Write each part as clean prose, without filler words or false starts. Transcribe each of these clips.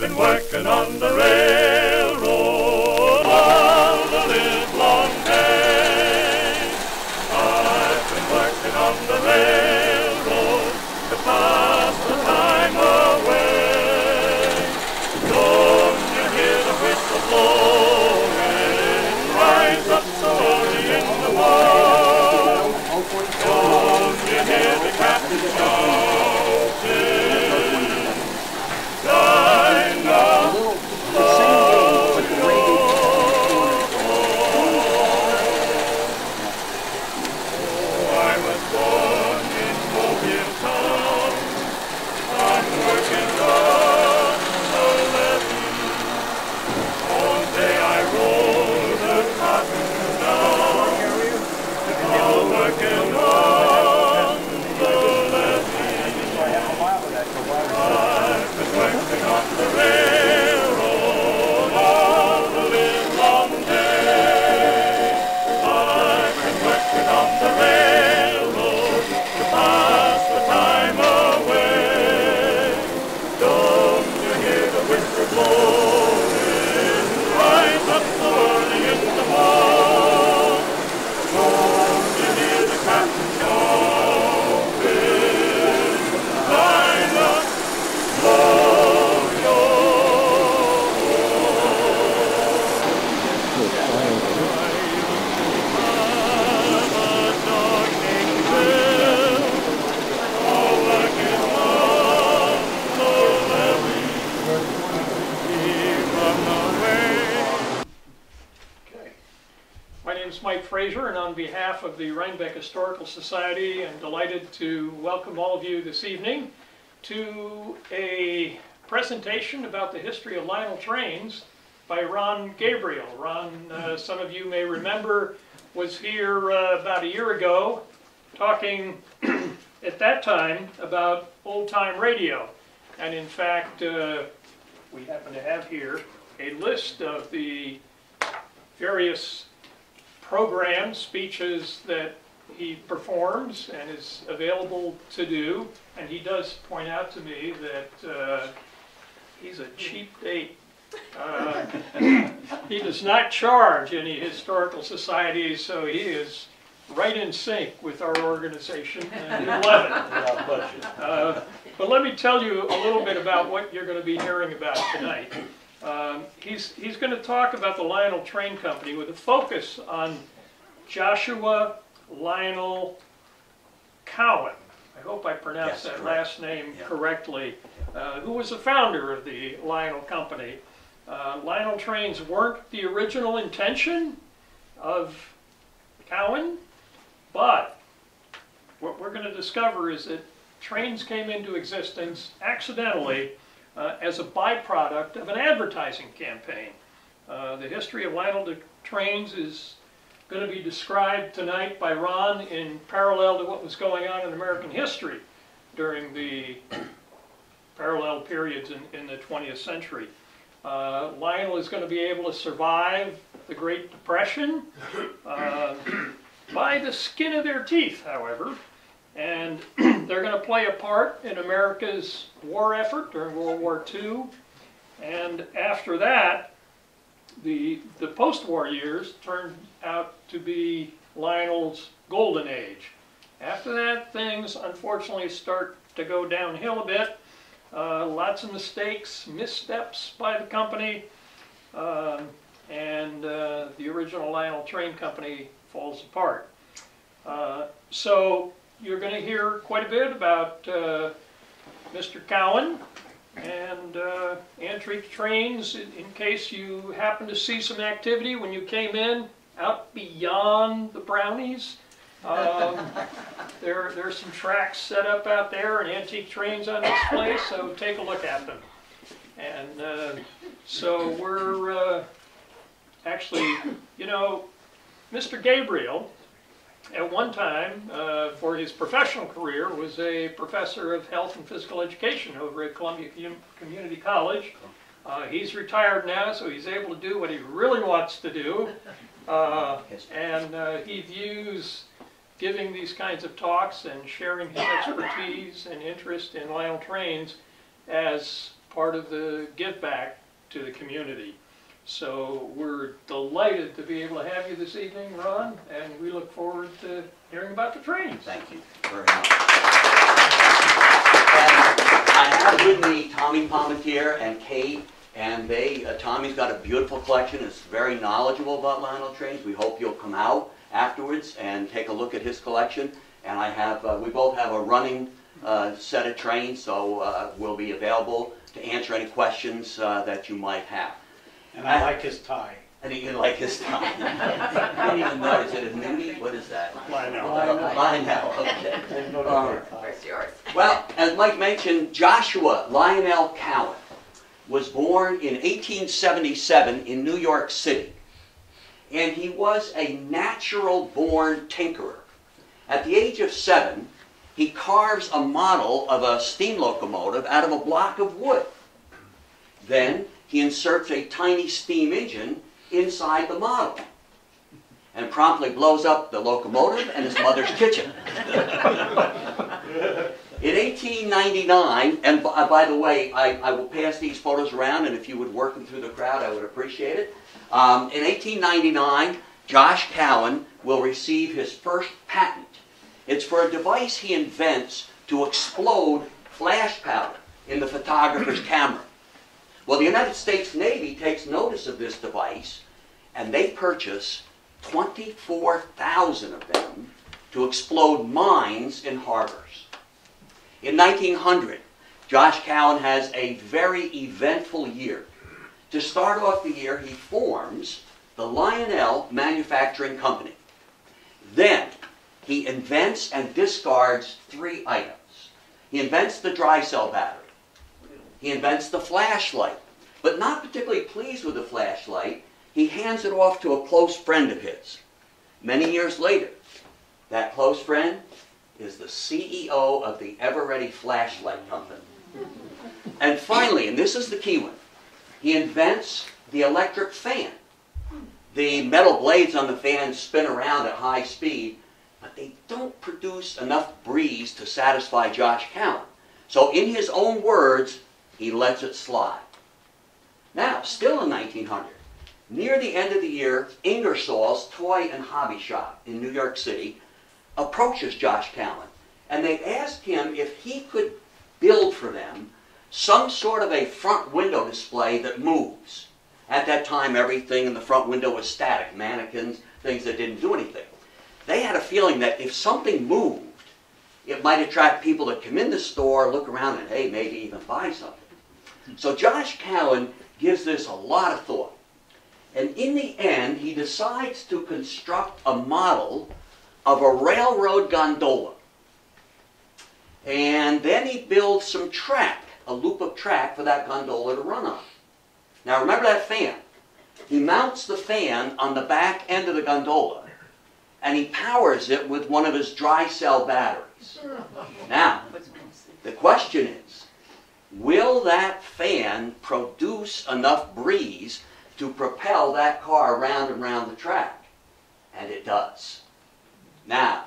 been working on the railroad all the livelong day. I've been working on the railroad to pass the time away. Don't you hear the whistle blowing, rise up so early in the morning? Don't you hear the captain shouting? Line up, blow your horn. I was born in Mobile town. I'm working on the levee. All day I roll the cotton down. All working on the levee. I've been working on the railroad all the livelong day. I've been working on the railroad to pass the time away. Don't you hear the whistle blowing, rise up so early in the morning? Don't you hear the captain shouting, line up, blow your My name is Mike Fraser, and on behalf of the Rhinebeck Historical Society, I'm delighted to welcome all of you this evening to a presentation about the history of Lionel trains by Ron Gabriel. Ron, some of you may remember, was here about a year ago talking at that time about old-time radio. And in fact, we happen to have here a list of the various programs, speeches that he performs and is available to do. And he does point out to me that he's a cheap date. He does not charge any historical societies, so he is right in sync with our organization and we love it. But let me tell you a little bit about what you're going to be hearing about tonight. He's going to talk about the Lionel Train Company with a focus on Joshua Lionel Cowan. I hope I pronounced that last name correctly. Who was the founder of the Lionel Company. Lionel trains weren't the original intention of Cowan, but what we're going to discover is that trains came into existence accidentally as a byproduct of an advertising campaign. The history of Lionel trains is going to be described tonight by Ron in parallel to what was going on in American history during the parallel periods in the 20th century. Lionel is going to be able to survive the Great Depression by the skin of their teeth, however, and they're going to play a part in America's war effort during World War II, and after that, the post-war years turned out to be Lionel's golden age. After that, things unfortunately start to go downhill a bit. Lots of mistakes, missteps by the company, and the original Lionel Train Company falls apart. So you're going to hear quite a bit about Mr. Cowan and Antique Trains, in case you happen to see some activity when you came in out beyond the brownies. There's some tracks set up out there and antique trains on display, so take a look at them. And so we're actually, you know, Mr. Gabriel, at one time, for his professional career, was a professor of health and physical education over at Columbia Community College. He's retired now, so he's able to do what he really wants to do. And he views giving these kinds of talks and sharing his expertise and interest in Lionel trains as part of the give back to the community. So we're delighted to be able to have you this evening, Ron, and we look forward to hearing about the trains. Thank you very much. And I have with me Tommy Palmetier and Kate, and Tommy's got a beautiful collection. It's very knowledgeable about Lionel trains. We hope you'll come out afterwards and take a look at his collection. And we both have a running set of trains, so we'll be available to answer any questions that you might have. And I like his tie. And you like his tie. I don't even know. Is it a nudie? What is that? Lionel. Lionel. Okay. Where's yours? Well, as Mike mentioned, Joshua Lionel Cowan was born in 1877 in New York City. And he was a natural-born tinkerer. At the age of 7, he carves a model of a steam locomotive out of a block of wood. Then he inserts a tiny steam engine inside the model and promptly blows up the locomotive and his mother's kitchen. In 1899, and by the way, I will pass these photos around, and if you would work them through the crowd, I would appreciate it. In 1899, Josh Cowan will receive his first patent. It's for a device he invents to explode flash powder in the photographer's camera. Well, the United States Navy takes notice of this device, and they purchase 24,000 of them to explode mines in harbors. In 1900, Josh Cowan has a very eventful year. To start off the year, he forms the Lionel Manufacturing Company. Then, he invents and discards 3 items. He invents the dry cell battery. He invents the flashlight. But not particularly pleased with the flashlight, he hands it off to a close friend of his. Many years later, that close friend is the CEO of the Ever-Ready Flashlight Company. And finally, and this is the key one, he invents the electric fan. The metal blades on the fan spin around at high speed, but they don't produce enough breeze to satisfy Josh Cowan. So in his own words, he lets it slide. Now, still in 1900, near the end of the year, Ingersoll's Toy and Hobby Shop in New York City approaches Josh Cowan, and they ask him if he could build for them some sort of a front window display that moves. At that time, everything in the front window was static, mannequins, things that didn't do anything. They had a feeling that if something moved, it might attract people to come in the store, look around, and hey, maybe even buy something. So Josh Cowan gives this a lot of thought. And in the end, he decides to construct a model of a railroad gondola. And then he builds some track, a loop of track for that gondola to run on. Now remember that fan. He mounts the fan on the back end of the gondola, and he powers it with one of his dry cell batteries. Now, the question is, will that fan produce enough breeze to propel that car round and round the track? And it does. Now,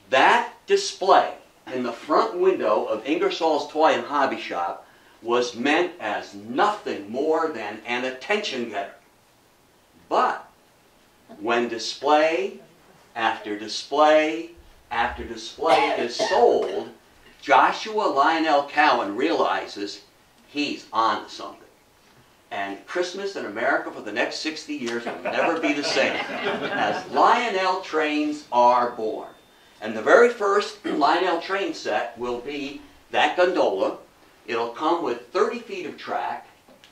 that display in the front window of Ingersoll's Toy and Hobby Shop was meant as nothing more than an attention getter. But when display after display after display is sold, Joshua Lionel Cowan realizes he's on to something. And Christmas in America for the next 60 years will never be the same as Lionel trains are born. And the very first Lionel train set will be that gondola. It'll come with 30 feet of track,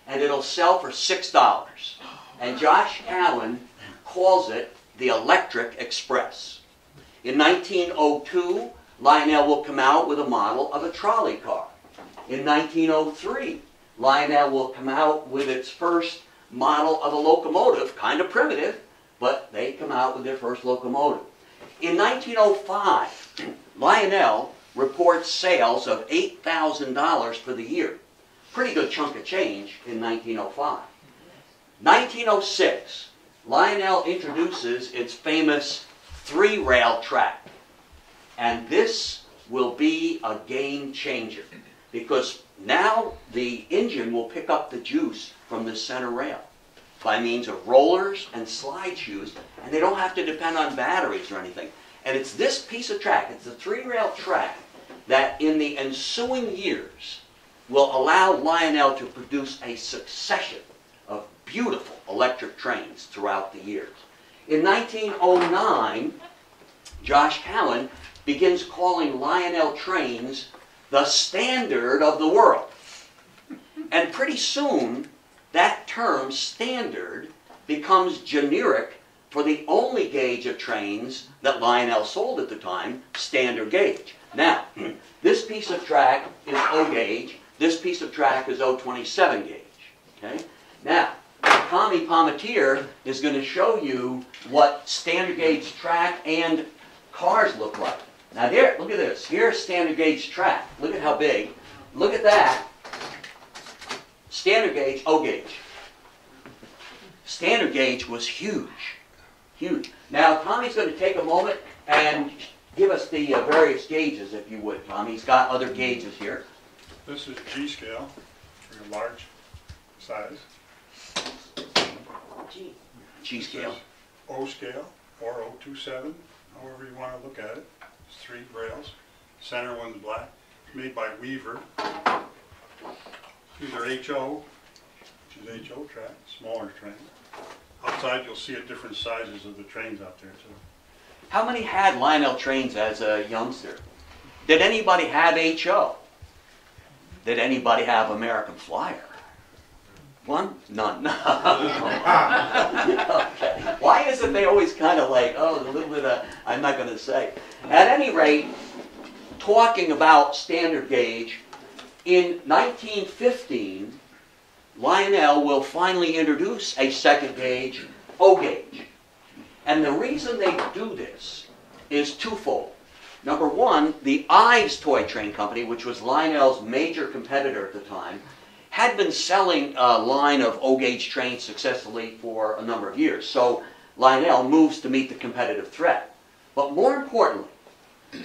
and it'll sell for $6. And Josh Cowan calls it the Electric Express. In 1902, Lionel will come out with a model of a trolley car. In 1903, Lionel will come out with its first model of a locomotive, kind of primitive, but they come out with their first locomotive. In 1905, Lionel reports sales of $8,000 for the year. Pretty good chunk of change in 1905. 1906, Lionel introduces its famous 3-rail track. And this will be a game changer. because now the engine will pick up the juice from the center rail by means of rollers and slide shoes, and they don't have to depend on batteries or anything. And it's this piece of track, it's a 3-rail track, that in the ensuing years will allow Lionel to produce a succession of beautiful electric trains throughout the years. In 1909, Josh Cowan begins calling Lionel trains the standard of the world. And pretty soon, that term, standard, becomes generic for the only gauge of trains that Lionel sold at the time, standard gauge. Now, this piece of track is O gauge, this piece of track is O27 gauge. Okay? Now, Tommy Palmatier is going to show you what standard gauge track and cars look like. Now there, look at this. Here's standard gauge track. Look at how big. Look at that. Standard gauge, O gauge. Standard gauge was huge. Huge. Now Tommy's going to take a moment and give us the various gauges, if you would, Tommy. He's got other gauges here. This is G scale for your large size. G scale. O scale or O27, however you want to look at it. It's 3 rails. Center one's black, made by Weaver. These are HO, which is HO track, smaller train. Outside you'll see at different sizes of the trains out there too. How many had Lionel trains as a youngster? Did anybody have HO? Did anybody have American Flyer? One? None. Okay. Why is it they always kind of like, oh, a little bit of, I'm not going to say. At any rate, talking about standard gauge, in 1915, Lionel will finally introduce a second gauge, O gauge. And the reason they do this is twofold. Number one, the Ives Toy Train Company, which was Lionel's major competitor at the time, had been selling a line of O-gauge trains successfully for a number of years. So Lionel moves to meet the competitive threat. But more importantly,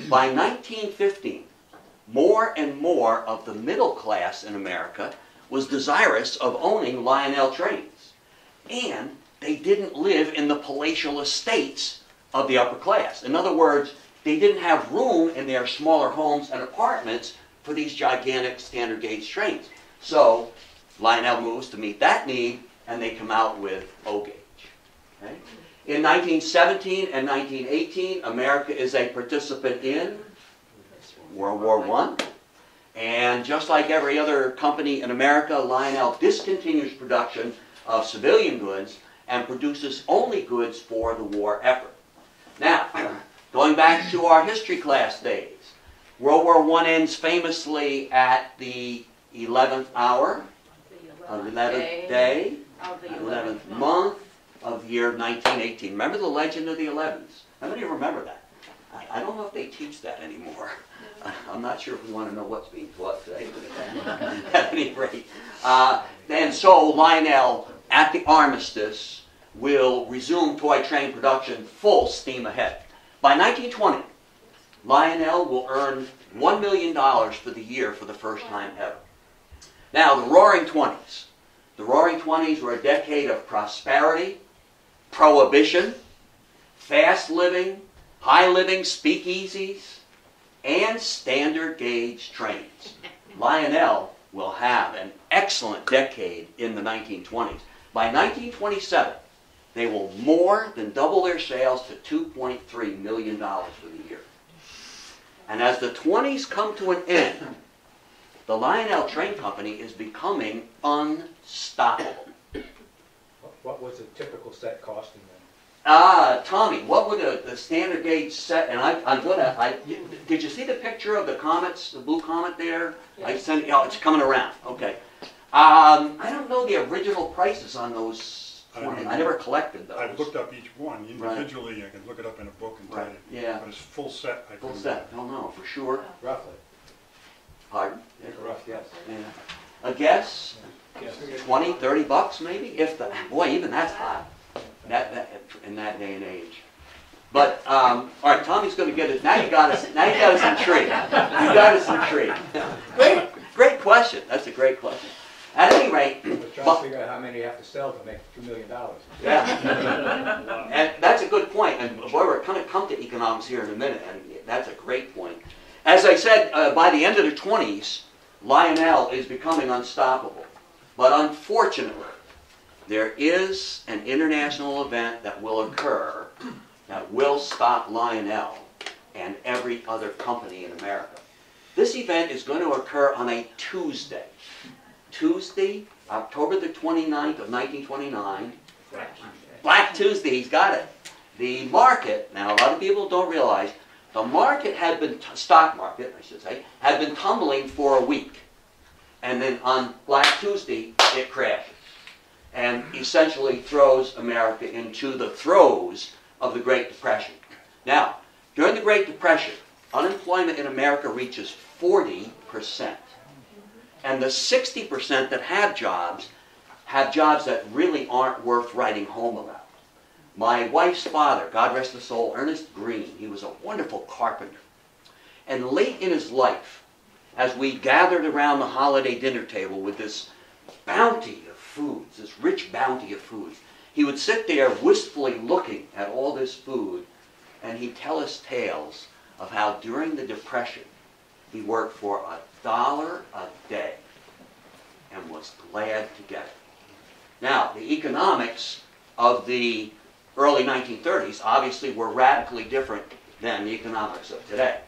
by 1915, more and more of the middle class in America was desirous of owning Lionel trains. And they didn't live in the palatial estates of the upper class. In other words, they didn't have room in their smaller homes and apartments for these gigantic standard gauge trains. So Lionel moves to meet that need, and they come out with O-gauge. Okay? In 1917 and 1918, America is a participant in World War I. And just like every other company in America, Lionel discontinues production of civilian goods and produces only goods for the war effort. Now, going back to our history class days, World War I ends famously at the 11th hour of the 11th day, 11th month of the year 1918. Remember the legend of the 11s? How many remember that? I don't know if they teach that anymore. I'm not sure if we want to know what's being taught today, but at any rate. And so Lionel, at the armistice, will resume toy train production full steam ahead. By 1920, Lionel will earn $1 million for the year for the first time ever. Now, the Roaring Twenties. The Roaring Twenties were a decade of prosperity, prohibition, fast living, high living speakeasies, and standard gauge trains. Lionel will have an excellent decade in the 1920s. By 1927, they will more than double their sales to $2.3 million for the year. And as the 20s come to an end, the Lionel Train Company is becoming unstoppable. What was the typical set costing then? Tommy, what would the standard gauge set, and did you see the picture of the comets, the blue comet there? Yes. I sent, oh, it's coming around, okay. I don't know the original prices on those 20. I never collected those. I've looked up each one individually. Right. I can look it up in a book and tell you. Yeah. But it's full set. Full set, I don't know, for sure. Roughly. Pardon? Take a rough guess. Yeah. A guess? 20, 30 bucks maybe? If the, boy, even that's high. In that day and age. But all right, Tommy's going to get it. Now you got us intrigued. You got us intrigued. Great question. That's a great question. At any rate, We're trying to figure out how many you have to sell to make $2 million. yeah. And that's a good point. And boy, we're going to come to economics here in a minute, and that's a great point. As I said, by the end of the 20s, Lionel is becoming unstoppable. But unfortunately, there is an international event that will occur that will stop Lionel and every other company in America. This event is going to occur on a Tuesday. Tuesday, October the 29th of 1929. Black Tuesday, he's got it. The market, now a lot of people don't realize, the market had been, stock market, I should say, had been tumbling for a week. And then on Black Tuesday, it crashes. And essentially throws America into the throes of the Great Depression. Now, during the Great Depression, unemployment in America reaches 40%. And the 60% that have jobs that really aren't worth writing home about. My wife's father, God rest his soul, Ernest Green, he was a wonderful carpenter. And late in his life, as we gathered around the holiday dinner table with this bounty of foods, this rich bounty of foods, he would sit there wistfully looking at all this food, and he'd tell us tales of how during the Depression, he worked for $1 a day and was glad to get it. Now, the economics of the early 1930s obviously were radically different than the economics of today.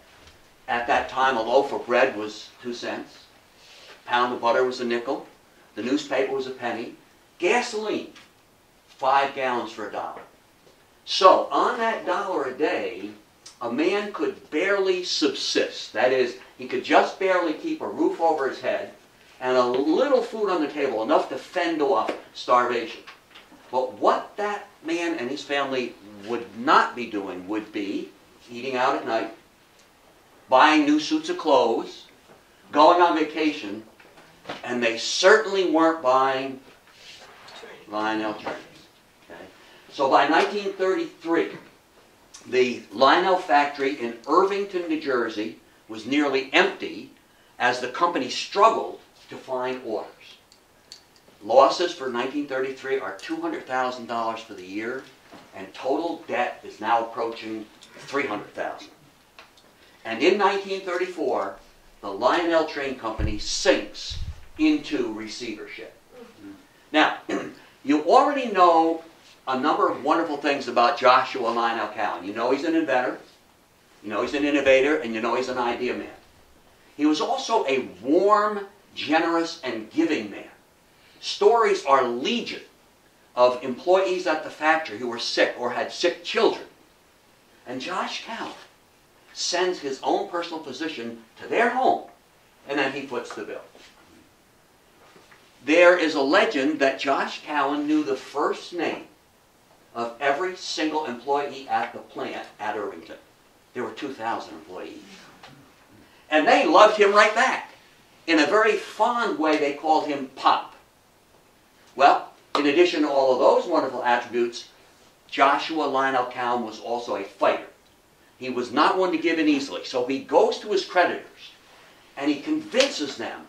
At that time, a loaf of bread was 2 cents. A pound of butter was a nickel. The newspaper was a penny. Gasoline, 5 gallons for $1. So, on that $1 a day, a man could barely subsist. That is, he could just barely keep a roof over his head and a little food on the table, enough to fend off starvation. But what that man and his family would not be doing would be eating out at night, buying new suits of clothes, going on vacation, and they certainly weren't buying Lionel trains. Okay? So by 1933, the Lionel factory in Irvington, New Jersey was nearly empty as the company struggled to find orders. Losses for 1933 are $200,000 for the year, and total debt is now approaching $300,000. And in 1934, the Lionel Train Company sinks into receivership. Now, you already know a number of wonderful things about Joshua Lionel Cowan. You know he's an inventor, you know he's an innovator, and you know he's an idea man. He was also a warm, generous, and giving man. Stories are legion of employees at the factory who were sick or had sick children. And Josh Cowan sends his own personal physician to their home, and then he foots the bill. There is a legend that Josh Cowan knew the first name of every single employee at the plant at Irvington. There were 2,000 employees. And they loved him right back. In a very fond way, they called him Pop. Well, in addition to all of those wonderful attributes, Joshua Lionel Cowan was also a fighter. He was not one to give in easily. So he goes to his creditors and he convinces them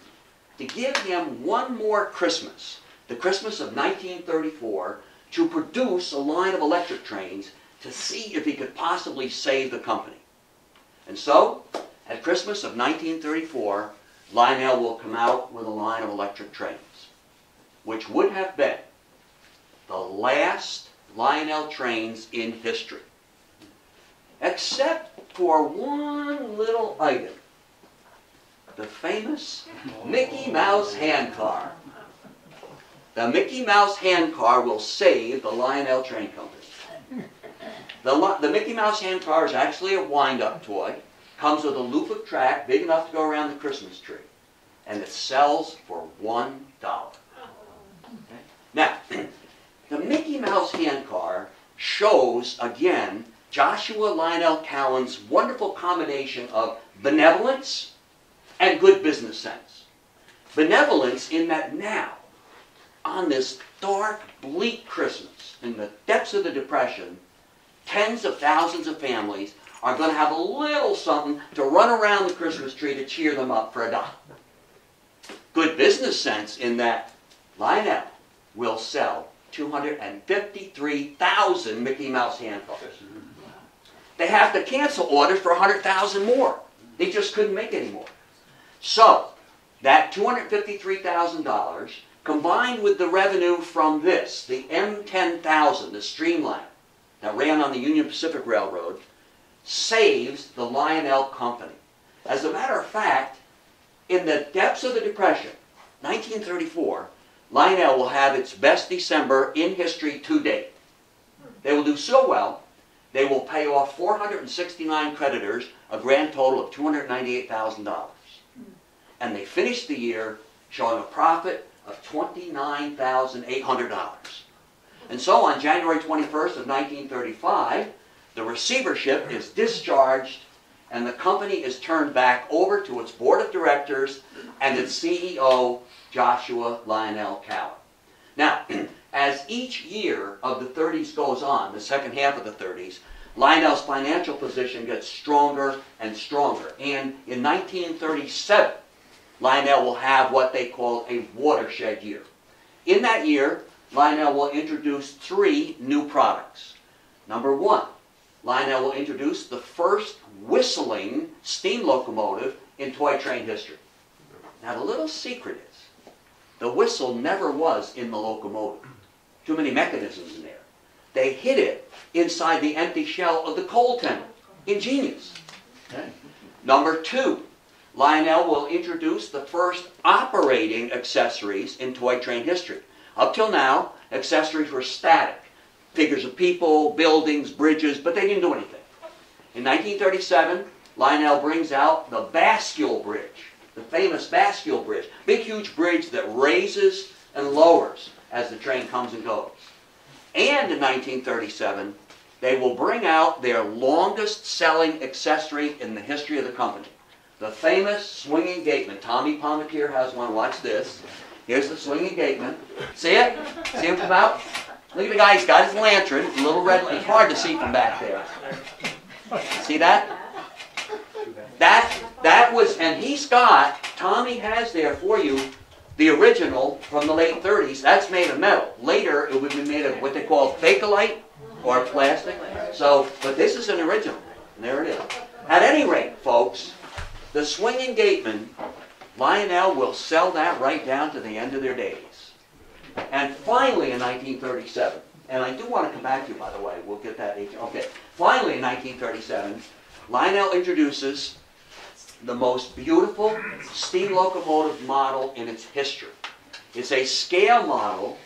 to give him one more Christmas, the Christmas of 1934, to produce a line of electric trains to see if he could possibly save the company. And so, at Christmas of 1934, Lionel will come out with a line of electric trains, which would have been the last Lionel trains in history. Except for one little item. The famous Mickey Mouse handcar. The Mickey Mouse handcar will save the Lionel Train Company. The Mickey Mouse handcar is actually a wind-up toy. Comes with a loop of track big enough to go around the Christmas tree. And it sells for $1. Okay? Now, the Mickey Mouse handcar shows, again, Joshua Lionel Cowan's wonderful combination of benevolence and good business sense. Benevolence in that now, on this dark, bleak Christmas, in the depths of the Depression, tens of thousands of families are going to have a little something to run around the Christmas tree to cheer them up for $1. good business sense in that Lionel will sell 253,000 Mickey Mouse hand cars. They have to cancel orders for 100,000 more. They just couldn't make any more. So, that $253,000 combined with the revenue from this, the M10,000, the Streamliner, that ran on the Union Pacific Railroad, saves the Lionel Company. As a matter of fact, in the depths of the Depression, 1934, Lionel will have its best December in history to date. They will do so well, they will pay off 469 creditors, a grand total of $298,000. And they finished the year showing a profit of $29,800. And so on January 21st of 1935, the receivership is discharged and the company is turned back over to its board of directors and its CEO, Joshua Lionel Cowan. Now, as each year of the 30s goes on, the second half of the 30s, Lionel's financial position gets stronger and stronger. And in 1937, Lionel will have what they call a watershed year. In that year, Lionel will introduce 3 new products. Number 1, Lionel will introduce the first whistling steam locomotive in toy train history. Now the little secret is, the whistle never was in the locomotive. Too many mechanisms in there. They hid it inside the empty shell of the coal tender. Ingenious. Okay. Number 2, Lionel will introduce the first operating accessories in toy train history. Up till now, accessories were static. Figures of people, buildings, bridges, but they didn't do anything. In 1937, Lionel brings out the Bascule Bridge, the famous Bascule Bridge. Big, huge bridge that raises and lowers as the train comes and goes. And in 1937, they will bring out their longest-selling accessory in the history of the company. The famous swinging gateman. Tommy Palmatier has one. Watch this. Here's the swinging gateman. See it? See him come out? Look at the guy. He's got his lantern. A little red. It's hard to see from back there. See that? That was, and Tommy has there for you the original from the late 30s. That's made of metal. Later, it would be made of what they call Bakelite or plastic. So, but this is an original. And there it is. At any rate, folks, the swinging gateman, Lionel will sell that right down to the end of their days. And finally in 1937, and I do want to come back to you, by the way, we'll get that. Okay. Finally in 1937, Lionel introduces the most beautiful steam locomotive model in its history. It's a scale model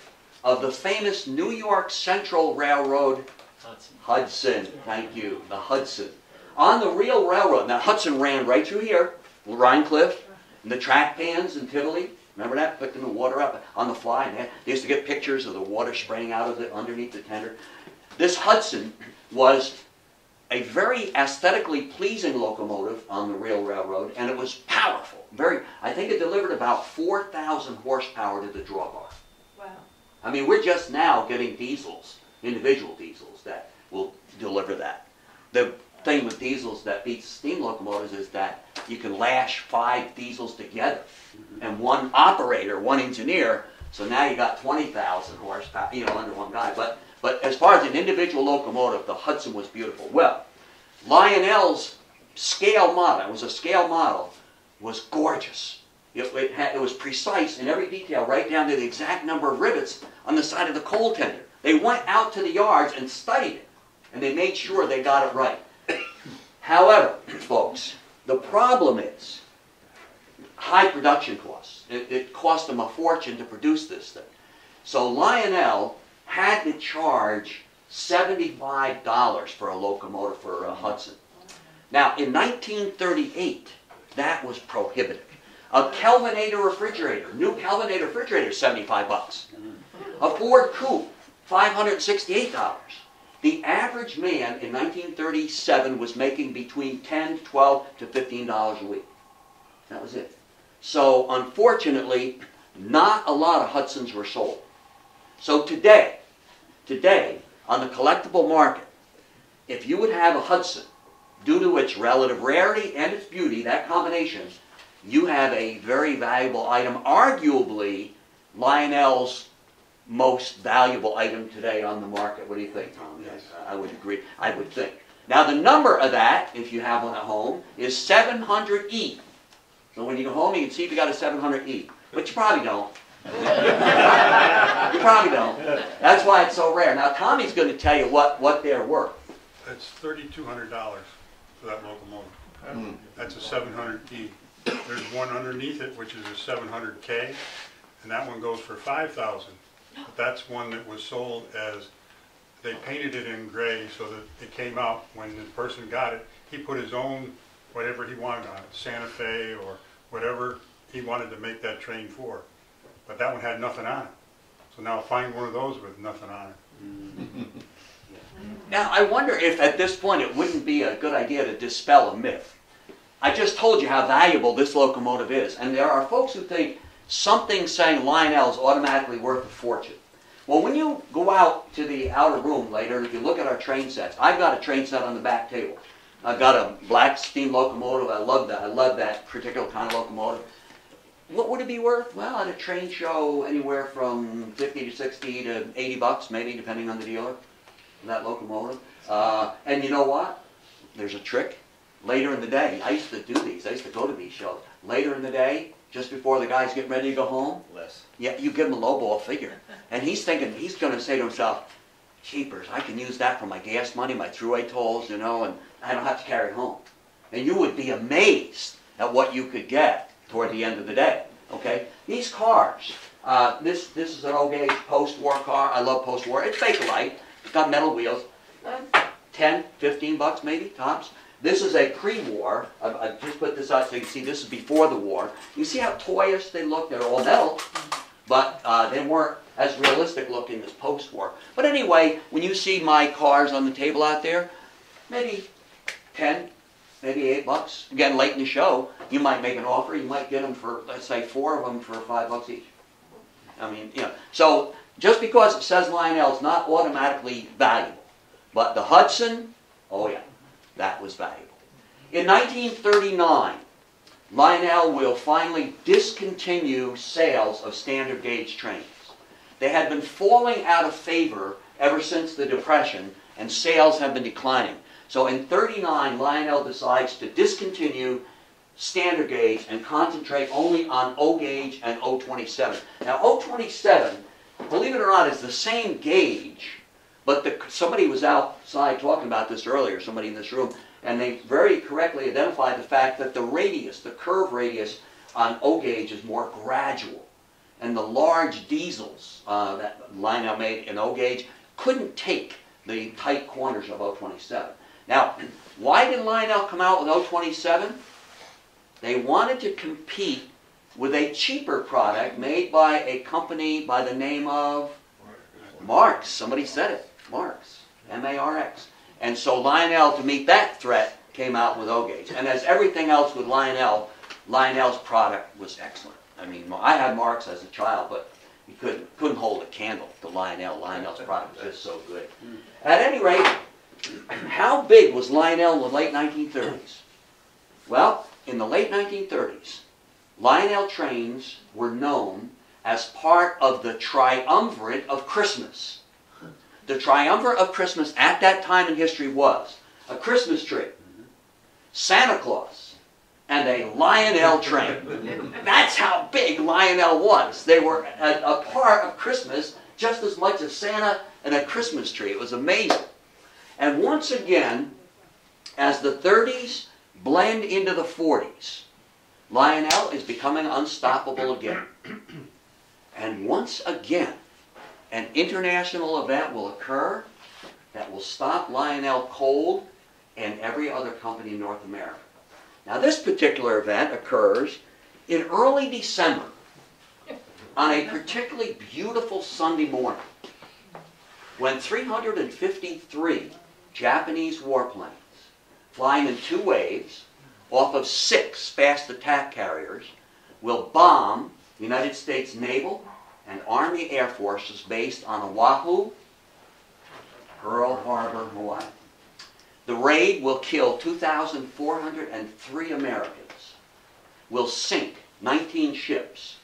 of the famous New York Central Railroad Hudson. Thank you, the Hudson. On the real railroad, now Hudson ran right through here, Rhine Cliff, and the track pans in Tivoli. Remember that? Picking the water up on the fly. And they used to get pictures of the water spraying out of it underneath the tender. This Hudson was a very aesthetically pleasing locomotive on the real railroad, and it was powerful. I think it delivered about 4,000 horsepower to the drawbar. Wow. I mean, we're just now getting diesels, individual diesels, that will deliver that. The thing with diesels that beats steam locomotives is that you can lash 5 diesels together, and one operator, one engineer, so now you got 20,000 horsepower, under one guy. But as far as an individual locomotive, the Hudson was beautiful. Well, Lionel's scale model, it was a scale model, was gorgeous. It was precise in every detail, right down to the exact number of rivets on the side of the coal tender. They went out to the yards and studied it, and they made sure they got it right. However, folks, the problem is high production costs. It cost them a fortune to produce this thing. So Lionel had to charge $75 for a locomotive for a Hudson. Now, in 1938, that was prohibitive. A Kelvinator refrigerator, new Kelvinator refrigerator, $75. A Ford Coupe, $568. The average man in 1937 was making between $10, $12 to $15 a week. That was it. So, unfortunately, not a lot of Hudsons were sold. So today, on the collectible market, if you would have a Hudson, due to its relative rarity and its beauty, that combination, you have a very valuable item, arguably Lionel's most valuable item today on the market. What do you think, Tom? Yes. I would agree. I would think. Now the number of that, if you have one at home, is 700E. So when you go home, you can see if you got a 700E. But you probably don't. You probably don't. That's why it's so rare. Now Tommy's going to tell you what they're worth. That's $3,200 for that locomotive. That's a 700E. There's one underneath it, which is a 700K, and that one goes for $5,000. But that's one that was sold as, they painted it in gray so that it came out when the person got it. He put his own, whatever he wanted on it, Santa Fe or whatever he wanted to make that train for. But that one had nothing on it. So now find one of those with nothing on it. Now I wonder if at this point it wouldn't be a good idea to dispel a myth. I just told you how valuable this locomotive is, and there are folks who think something saying Lionel is automatically worth a fortune. Well, when you go out to the outer room later, if you look at our train sets, I've got a train set on the back table. I've got a black steam locomotive. I love that. I love that particular kind of locomotive. What would it be worth? Well, at a train show, anywhere from 50 to 60 to 80 bucks, maybe, depending on the dealer, that locomotive. And you know what? There's a trick. Later in the day, I used to do these. I used to go to these shows. Later in the day, just before the guy's getting ready to go home, yeah, you give him a lowball figure. And he's thinking, he's going to say to himself, cheapers, I can use that for my gas money, my throughway tolls, you know, and I don't have to carry it home. And you would be amazed at what you could get toward the end of the day, okay? These cars, this is an O-gauge post-war car. I love post-war. It's Bakelite. It's got metal wheels. 10, 15 bucks maybe, tops. This is a pre-war. I just put this out so you can see this is before the war. You see how toyish they look? They're all metal, but they weren't as realistic looking as post-war. But anyway, when you see my cars on the table out there, maybe 10, maybe 8 bucks. Again, late in the show, you might make an offer. You might get them for, let's say, 4 of them for 5 bucks each. I mean, you know. So just because it says Lionel is not automatically valuable. But the Hudson, oh yeah, that was valuable. In 1939, Lionel will finally discontinue sales of standard gauge trains. They had been falling out of favor ever since the Depression, and sales have been declining. So in 1939, Lionel decides to discontinue standard gauge and concentrate only on O gauge and O27. Now O27, believe it or not, is the same gauge, but somebody was outside talking about this earlier, somebody in this room, and they very correctly identified the fact that the radius, the curve radius on O gauge is more gradual. And the large diesels that Lionel made in O gauge couldn't take the tight corners of O27. Now, why did Lionel come out with O27? They wanted to compete with a cheaper product made by a company by the name of Marx. Somebody said it. Marx. M-A-R-X. And so Lionel, to meet that threat, came out with O-gauge. And as everything else with Lionel, Lionel's product was excellent. I mean, I had Marx as a child, but you couldn't hold a candle to Lionel. Lionel's product was just so good. At any rate, how big was Lionel in the late 1930s? Well, in the late 1930s, Lionel trains were known as part of the triumvirate of Christmas. The triumvirate of Christmas at that time in history was a Christmas tree, Santa Claus, and a Lionel train. That's how big Lionel was. They were a part of Christmas just as much as Santa and a Christmas tree. It was amazing. And once again, as the 30s blend into the 40s, Lionel is becoming unstoppable again. And once again, an international event will occur that will stop Lionel cold and every other company in North America. Now this particular event occurs in early December on a particularly beautiful Sunday morning when 353 Japanese warplanes flying in 2 waves off of 6 fast attack carriers will bomb United States Naval and Army Air Forces based on Oahu, Pearl Harbor, Hawaii. The raid will kill 2,403 Americans. will sink 19 ships,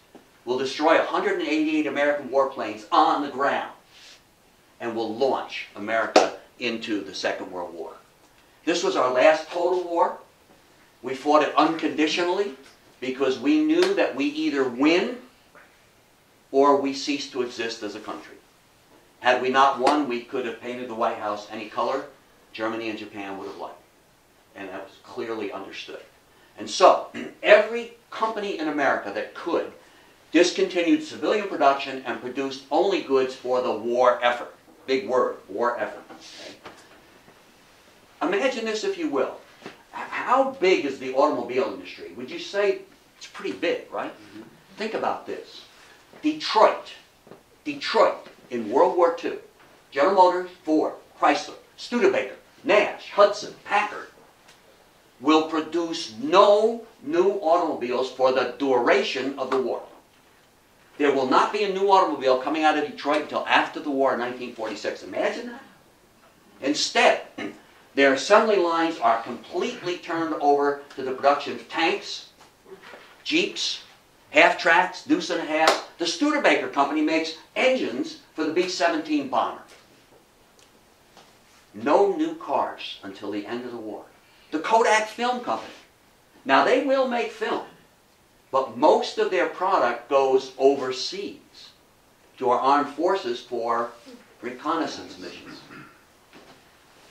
will destroy 188 American warplanes on the ground, and will launch America into the Second World War. This was our last total war. We fought it unconditionally because we knew that we either win or we cease to exist as a country. Had we not won, we could have painted the White House any color Germany and Japan would have liked. And that was clearly understood. And so, every company in America that could discontinued civilian production and produced only goods for the war effort. Big word, war effort. Okay? Imagine this, if you will. How big is the automobile industry? Would you say it's pretty big, right? Mm-hmm. Think about this. Detroit in World War II, General Motors, Ford, Chrysler, Studebaker, Nash, Hudson, Packard, will produce no new automobiles for the duration of the war. There will not be a new automobile coming out of Detroit until after the war in 1946. Imagine that. Instead, their assembly lines are completely turned over to the production of tanks, jeeps, half-tracks, deuce and a half. The Studebaker company makes engines for the B-17 bomber. No new cars until the end of the war. The Kodak Film Company. Now, they will make film, but most of their product goes overseas to our armed forces for reconnaissance missions.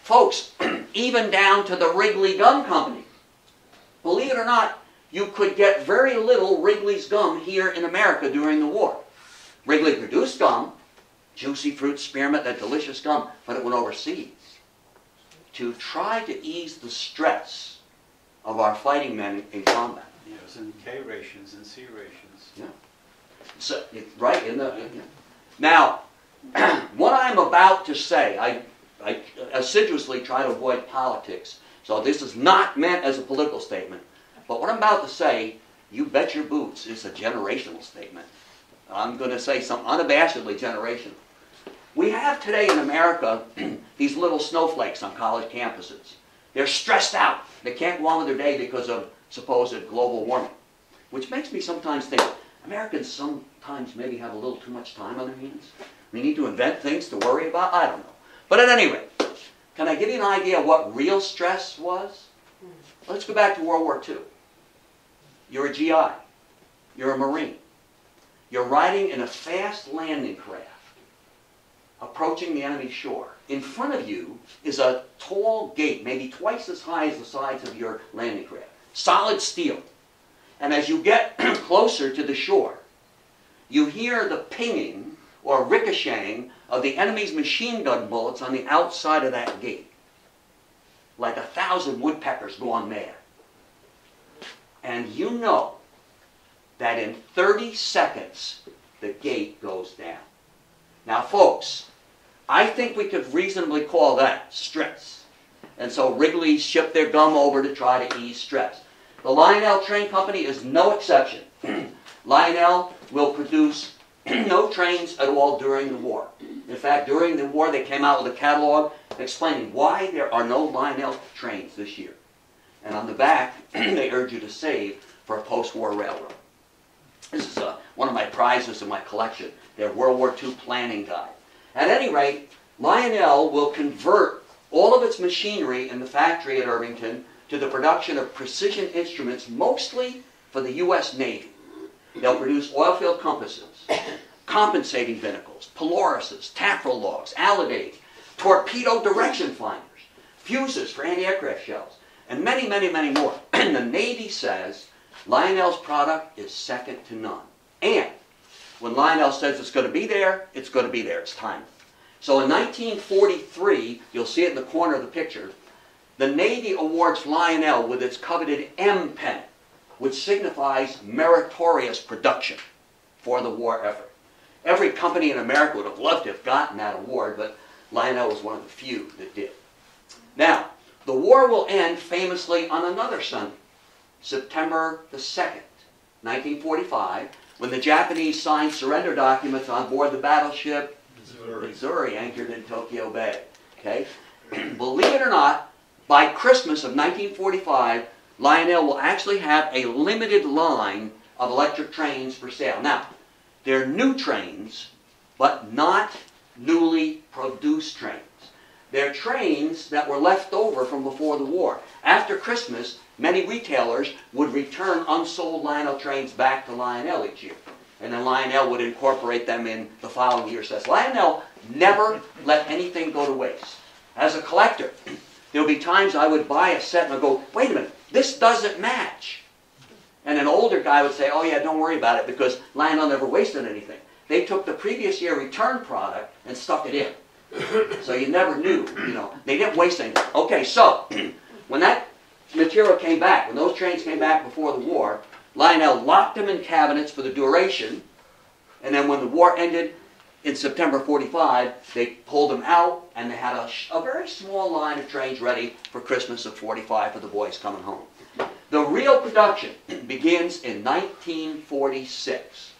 Folks, even down to the Wrigley Gum Company. Believe it or not, you could get very little Wrigley's gum here in America during the war. Wrigley produced gum, juicy fruit spearmint, that delicious gum, but it went overseas to try to ease the stress of our fighting men in combat. Yes, and K rations and C rations. Yeah. So, right in the. Yeah. Now, what I'm about to say, I assiduously try to avoid politics, so this is not meant as a political statement. But what I'm about to say, you bet your boots, is a generational statement. I'm going to say something unabashedly generational. We have today in America these little snowflakes on college campuses. They're stressed out. They can't go on with their day because of supposed global warming. Which makes me sometimes think, Americans sometimes maybe have a little too much time on their hands. We need to invent things to worry about? I don't know. But at any rate, can I give you an idea of what real stress was? Let's go back to World War II. You're a GI. You're a Marine. You're riding in a fast landing craft, approaching the enemy shore. In front of you is a tall gate, maybe twice as high as the sides of your landing craft. Solid steel. And as you get closer to the shore, you hear the pinging or ricocheting of the enemy's machine gun bullets on the outside of that gate. Like 1,000 woodpeckers gone mad. And you know that in 30 seconds, the gate goes down. Now, folks, I think we could reasonably call that stress. And so Wrigley shipped their gum over to try to ease stress. The Lionel Train Company is no exception. Lionel will produce no trains at all during the war. In fact, during the war, they came out with a catalog explaining why there are no Lionel trains this year. And on the back, they urge you to save for a post-war railroad. This is one of my prizes in my collection, their World War II planning guide. At any rate, Lionel will convert all of its machinery in the factory at Irvington to the production of precision instruments, mostly for the U.S. Navy. They'll produce oil-filled compasses, compensating binnacles, Polarises, taffrail logs, alidades, torpedo direction finders, fuses for anti-aircraft shells, and many, many, many more. And the Navy says Lionel's product is second to none. And when Lionel says it's going to be there, it's going to be there. It's timely. So in 1943, you'll see it in the corner of the picture, the Navy awards Lionel with its coveted M pennant, which signifies meritorious production for the war effort. Every company in America would have loved to have gotten that award, but Lionel was one of the few that did. Now, the war will end famously on another Sunday, September the 2nd, 1945, when the Japanese signed surrender documents on board the battleship Missouri, anchored in Tokyo Bay. Okay? Believe it or not, by Christmas of 1945, Lionel will actually have a limited line of electric trains for sale. Now, they're new trains, but not newly produced trains. They're trains that were left over from before the war. After Christmas, many retailers would return unsold Lionel trains back to Lionel each year. And then Lionel would incorporate them in the following year. So Lionel never let anything go to waste. As a collector, there would be times I would buy a set and I'd go, wait a minute, this doesn't match. And an older guy would say, oh yeah, don't worry about it because Lionel never wasted anything. They took the previous year return product and stuck it in. So you never knew, you know, they didn't waste anything. Okay, so when that material came back, when those trains came back before the war, Lionel locked them in cabinets for the duration, and then when the war ended in September 45, they pulled them out, and they had a very small line of trains ready for Christmas of 45 for the boys coming home. The real production begins in 1946,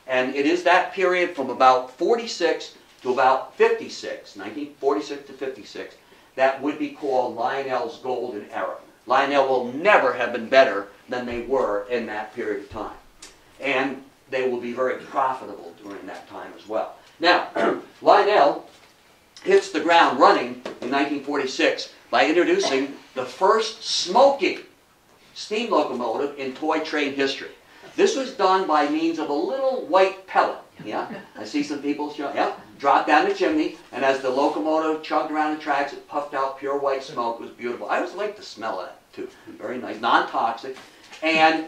and it is that period from about 46 to about 56, 1946 to 56, that would be called Lionel's golden era. Lionel will never have been better than they were in that period of time. And they will be very profitable during that time as well. Now, Lionel hits the ground running in 1946 by introducing the first smoking steam locomotive in toy train history. This was done by means of a little white pellet. Yeah, I see some people show. Yeah, dropped down the chimney, and as the locomotive chugged around the tracks, it puffed out pure white smoke. It was beautiful. I always liked the smell of that too. Very nice, non-toxic. And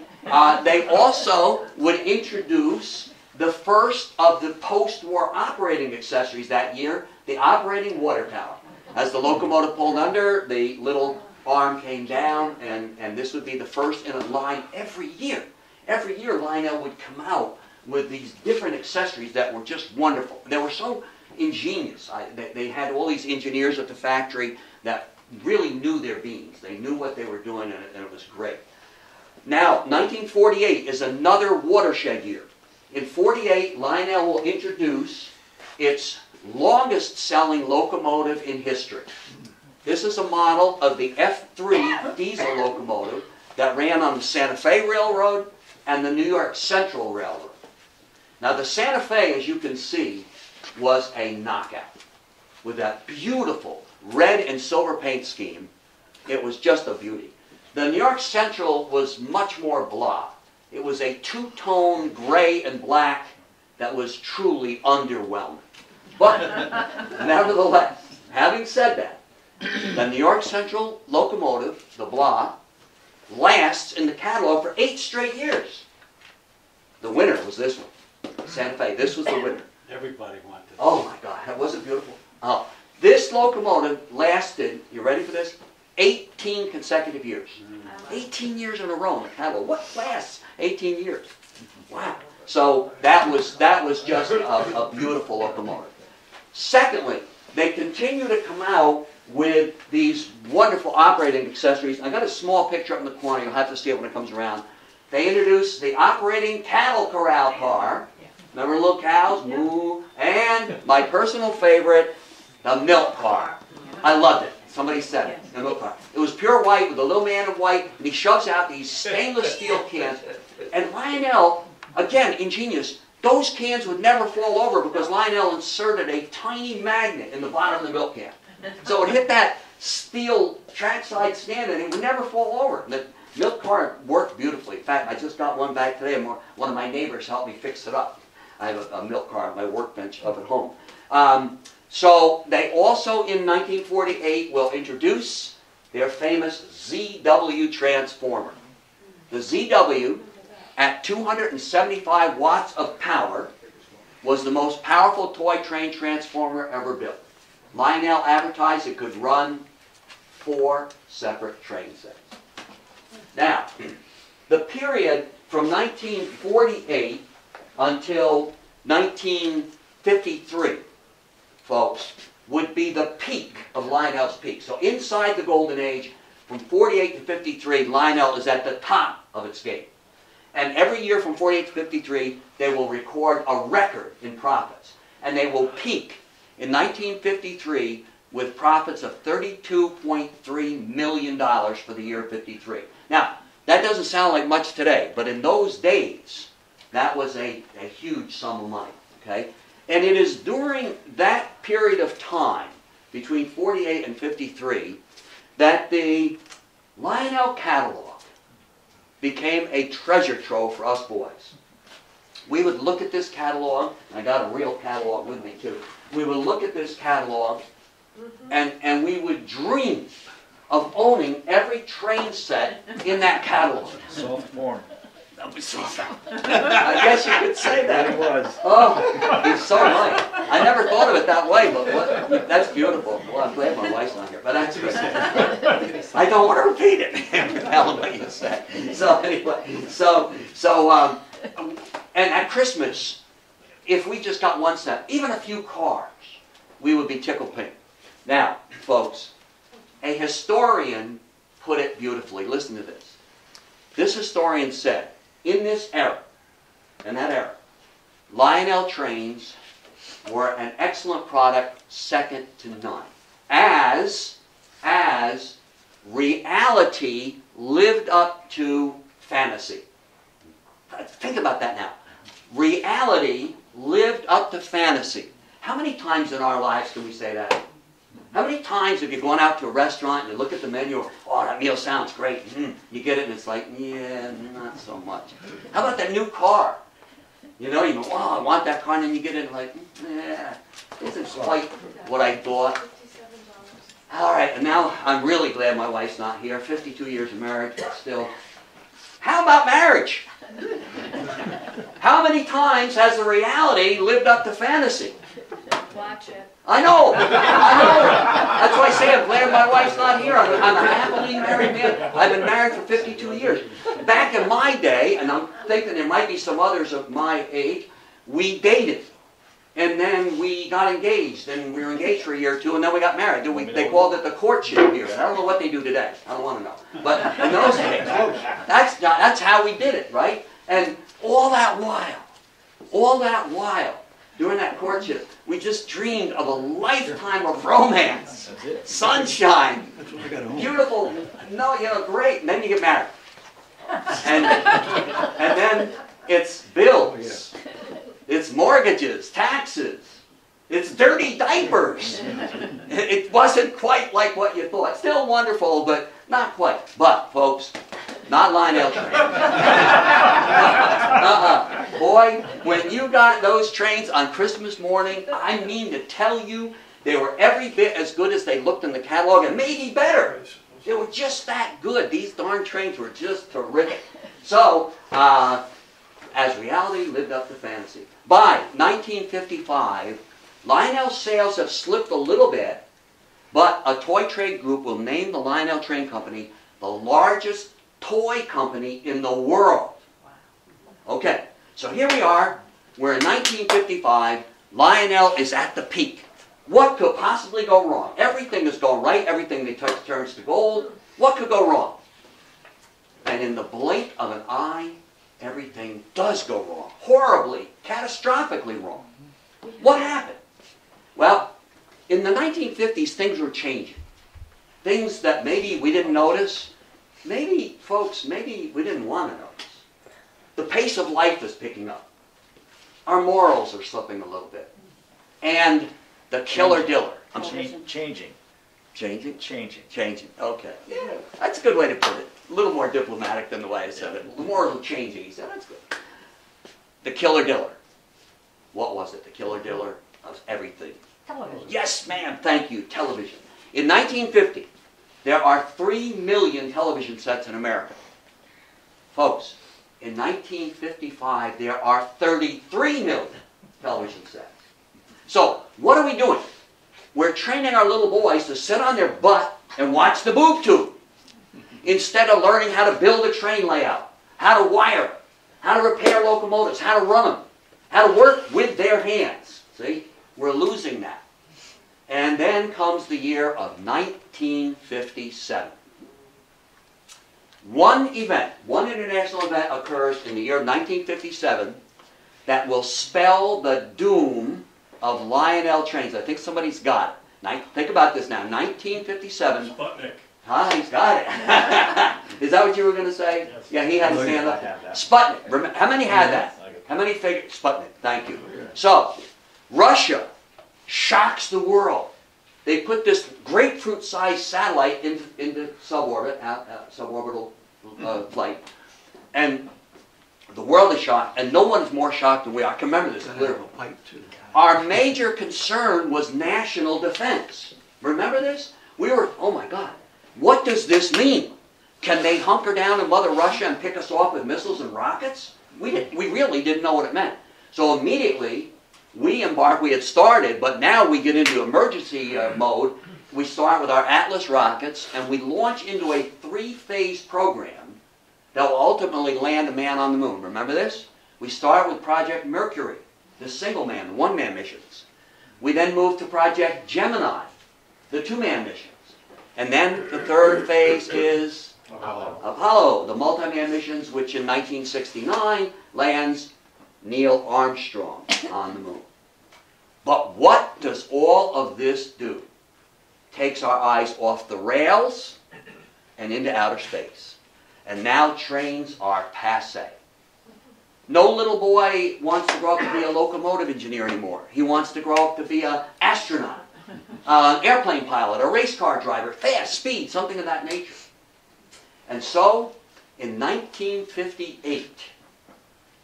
they also would introduce the first of the post-war operating accessories that year, the operating water tower. As the locomotive pulled under, the little arm came down, and this would be the first in a line every year. Every year, Lionel would come out with these different accessories that were just wonderful. They were so ingenious. They had all these engineers at the factory that really knew their beans. They knew what they were doing, and it was great. Now, 1948 is another watershed year. In 48, Lionel will introduce its longest-selling locomotive in history. This is a model of the F3 diesel locomotive that ran on the Santa Fe Railroad and the New York Central Railroad. Now, the Santa Fe, as you can see, was a knockout. With that beautiful red and silver paint scheme, it was just a beauty. The New York Central was much more blah. It was a two-tone gray and black that was truly underwhelming. But, nevertheless, having said that, the New York Central locomotive, the blah, lasts in the catalog for 8 straight years. The winner was this one. Santa Fe. This was the winner. Everybody wanted it. Oh my God, was it beautiful? Oh, this locomotive lasted, you ready for this? 18 consecutive years. 18 years in a row in the catalog. What lasts 18 years? Wow. So that was just a beautiful locomotive. Secondly, they continue to come out with these wonderful operating accessories. I got a small picture up in the corner. You'll have to see it when it comes around. They introduced the operating cattle corral car. Remember little cows? Moo. And my personal favorite, the milk car. I loved it. Somebody said it. The milk car. It was pure white with a little man in white, and he shoves out these stainless steel cans. And Lionel, again, ingenious, those cans would never fall over because Lionel inserted a tiny magnet in the bottom of the milk can. So it hit that steel trackside stand and it would never fall over. The milk car worked beautifully. In fact, I just got one back today and one of my neighbors helped me fix it up. I have a milk car on my workbench up at home. So they also in 1948 will introduce their famous ZW transformer. The ZW at 275 watts of power was the most powerful toy train transformer ever built. Lionel advertised it could run 4 separate train sets. Now, the period from 1948 until 1953, folks, would be the peak of Lionel's peak. So inside the golden age, from 48 to 53, Lionel is at the top of its game. And every year from 48 to 53, they will record a record in profits. And they will peak in 1953 with profits of $32.3 million for the year 53. Now, that doesn't sound like much today, but in those days, that was a huge sum of money, okay? And it is during that period of time, between 48 and 53, that the Lionel catalog became a treasure trove for us boys. We would look at this catalog, and I got a real catalog with me too. We would look at this catalog, and we would dream of owning every train set in that catalog. Soft porn. That was so I guess you could say that. It was. Oh, he's so right. I never thought of it that way, but that's beautiful. Well, I'm glad my wife's not here, but that's good. I don't want to repeat it. Tell him what you said. So anyway, and at Christmas, if we just got one set, even a few cars, we would be tickled pink. Now, folks, a historian put it beautifully. Listen to this. This historian said, in this era, in that era, Lionel trains were an excellent product, second to none. As reality lived up to fantasy. Think about that now. Reality lived up to fantasy. How many times in our lives can we say that? How many times have you gone out to a restaurant and you look at the menu, oh, that meal sounds great. You get it and it's like, yeah, not so much. How about that new car? You know, you go, oh, I want that car, and then you get it and like, yeah, this isn't quite what I thought. All right, and now I'm really glad my wife's not here. 52 years of marriage, but still. How about marriage? How many times has the reality lived up to fantasy? Watch it. I know. That's why I say I'm glad my wife's not here. I'm a happily married man. I've been married for 52 years. Back in my day, and I'm thinking there might be some others of my age, we dated. And then we got engaged. And we were engaged for a year or two, and then we got married. They called it the courtship period. I don't know what they do today. I don't want to know. But in those days, that's how we did it, right? And all that while, during that courtship, we just dreamed of a lifetime of romance, sunshine, beautiful, great. And then you get married. And then it's bills, it's mortgages, taxes, it's dirty diapers. It wasn't quite like what you thought. Still wonderful, but not quite. But, folks, not Lionel train. Boy, when you got those trains on Christmas morning, I mean to tell you, they were every bit as good as they looked in the catalog, and maybe better. They were just that good. These darn trains were just terrific. So, as reality lived up to fantasy. By 1955, Lionel sales have slipped a little bit, but a toy trade group will name the Lionel Train Company the largest toy company in the world. Okay, so here we are. We're in 1955. Lionel is at the peak. What could possibly go wrong? Everything is going right. Everything they touch turns to gold. What could go wrong? And in the blink of an eye, everything does go wrong. Horribly, catastrophically wrong. What happened? Well, in the 1950s, things were changing. Things that maybe we didn't notice. Maybe, folks, maybe we didn't want to notice. The pace of life is picking up. Our morals are slipping a little bit. And the killer diller. I'm sorry. Changing. Changing? Changing. Changing. Okay. Yeah, that's a good way to put it. A little more diplomatic than the way I said it. The morals are changing. He said, that's good. The killer diller. What was it? The killer diller of everything. Television. Yes, ma'am. Thank you. Television. In 1950, there are 3 million television sets in America. Folks, in 1955, there are 33 million television sets. So, what are we doing? We're training our little boys to sit on their butt and watch the boob tube, instead of learning how to build a train layout, how to wire it, how to repair locomotives, how to run them, how to work with their hands. See? We're losing that. And then comes the year of 1957. One international event occurs in the year of 1957 that will spell the doom of Lionel trains. I think somebody's got it. Think about this now. 1957. Sputnik. Huh? He's got it. Is that what you were going to say? Yeah, he had to stand up. Sputnik. How many had that? How many figured? Sputnik. Thank you. So, Russia shocks the world. They put this grapefruit-sized satellite into suborbit, suborbital flight, and the world is shocked, and no one is more shocked than we are. I can remember this clearly. Our major concern was national defense. Remember this? We were, oh my God, what does this mean? Can they hunker down in Mother Russia and pick us off with missiles and rockets? We really didn't know what it meant. So immediately, we embarked, we had started, but now we get into emergency mode. We start with our Atlas rockets, and we launch into a 3-phase program that will ultimately land a man on the moon. Remember this? We start with Project Mercury, the single-man, the one-man missions. We then move to Project Gemini, the 2-man missions. And then the 3rd phase is Apollo, the multi-man missions, which in 1969 lands Neil Armstrong on the moon. But what does all of this do? Takes our eyes off the rails and into outer space. And now trains are passé. No little boy wants to grow up to be a locomotive engineer anymore. He wants to grow up to be an astronaut, an airplane pilot, a race car driver, fast, speed, something of that nature. And so, in 1958,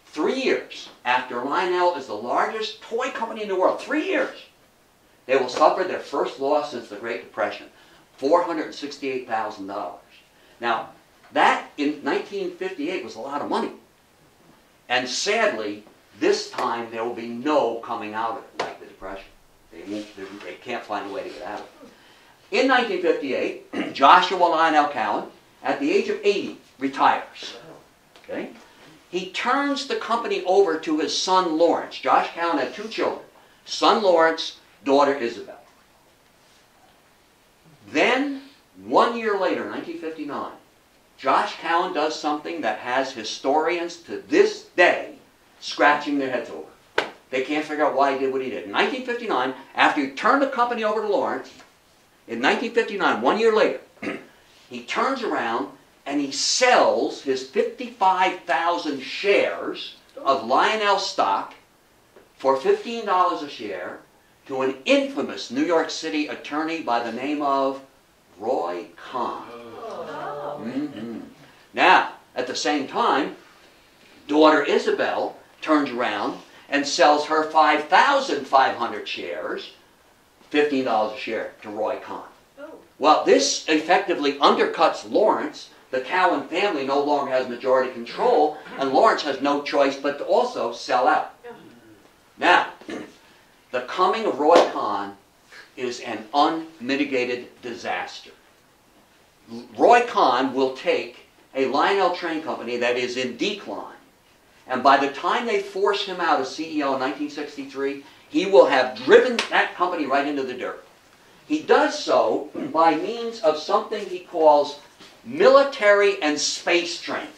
3 years after Lionel is the largest toy company in the world, 3 years, they will suffer their first loss since the Great Depression, $468,000. Now, that in 1958 was a lot of money. And sadly, this time there will be no coming out of it like the Depression. They can't find a way to get out of it. In 1958, Joshua Lionel Cowan, at the age of 80, retires. Okay? He turns the company over to his son Lawrence. Josh Cowan had 2 children, son Lawrence, daughter Isabel. Then, 1 year later, 1959, Josh Cowan does something that has historians to this day scratching their heads over. They can't figure out why he did what he did. In 1959, after he turned the company over to Lawrence, in 1959, 1 year later, he turns around and he sells his 55,000 shares of Lionel stock for $15 a share to an infamous New York City attorney by the name of Roy Kahn. Now, at the same time, daughter Isabel turns around and sells her 5,500 shares, $15 a share, to Roy Kahn. Well, this effectively undercuts Lawrence. The Cowan family no longer has majority control, and Lawrence has no choice but to also sell out. Now, the coming of Roy Kahn is an unmitigated disaster. Roy Kahn will take a Lionel train company that is in decline, and by the time they force him out as CEO in 1963, he will have driven that company right into the dirt. He does so by means of something he calls military and space trains.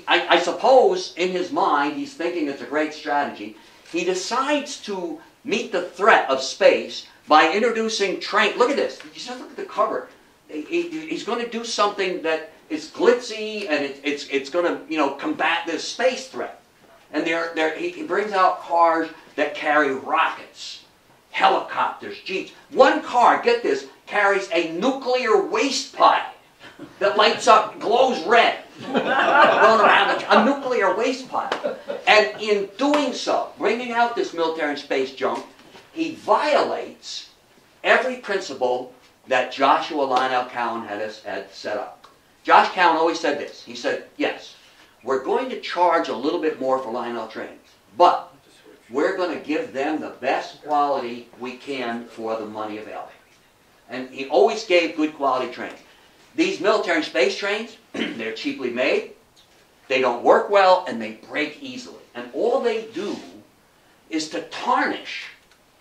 I suppose in his mind he's thinking it's a great strategy. He decides to meet the threat of space by introducing train. Look at this. Just look at the cover. He's going to do something that is glitzy and it's going to combat this space threat. And he brings out cars that carry rockets, helicopters, jeeps. One car, get this, carries a nuclear waste pile that lights up, glows red, going around a nuclear waste pile. And in doing so, bringing out this military and space junk, he violates every principle that Joshua Lionel Cowan had set up. Josh Cowan always said this. He said, yes, we're going to charge a little bit more for Lionel trains, but we're going to give them the best quality we can for the money available. And he always gave good quality trains. These military and space trains, they're cheaply made, they don't work well, and they break easily. And all they do is to tarnish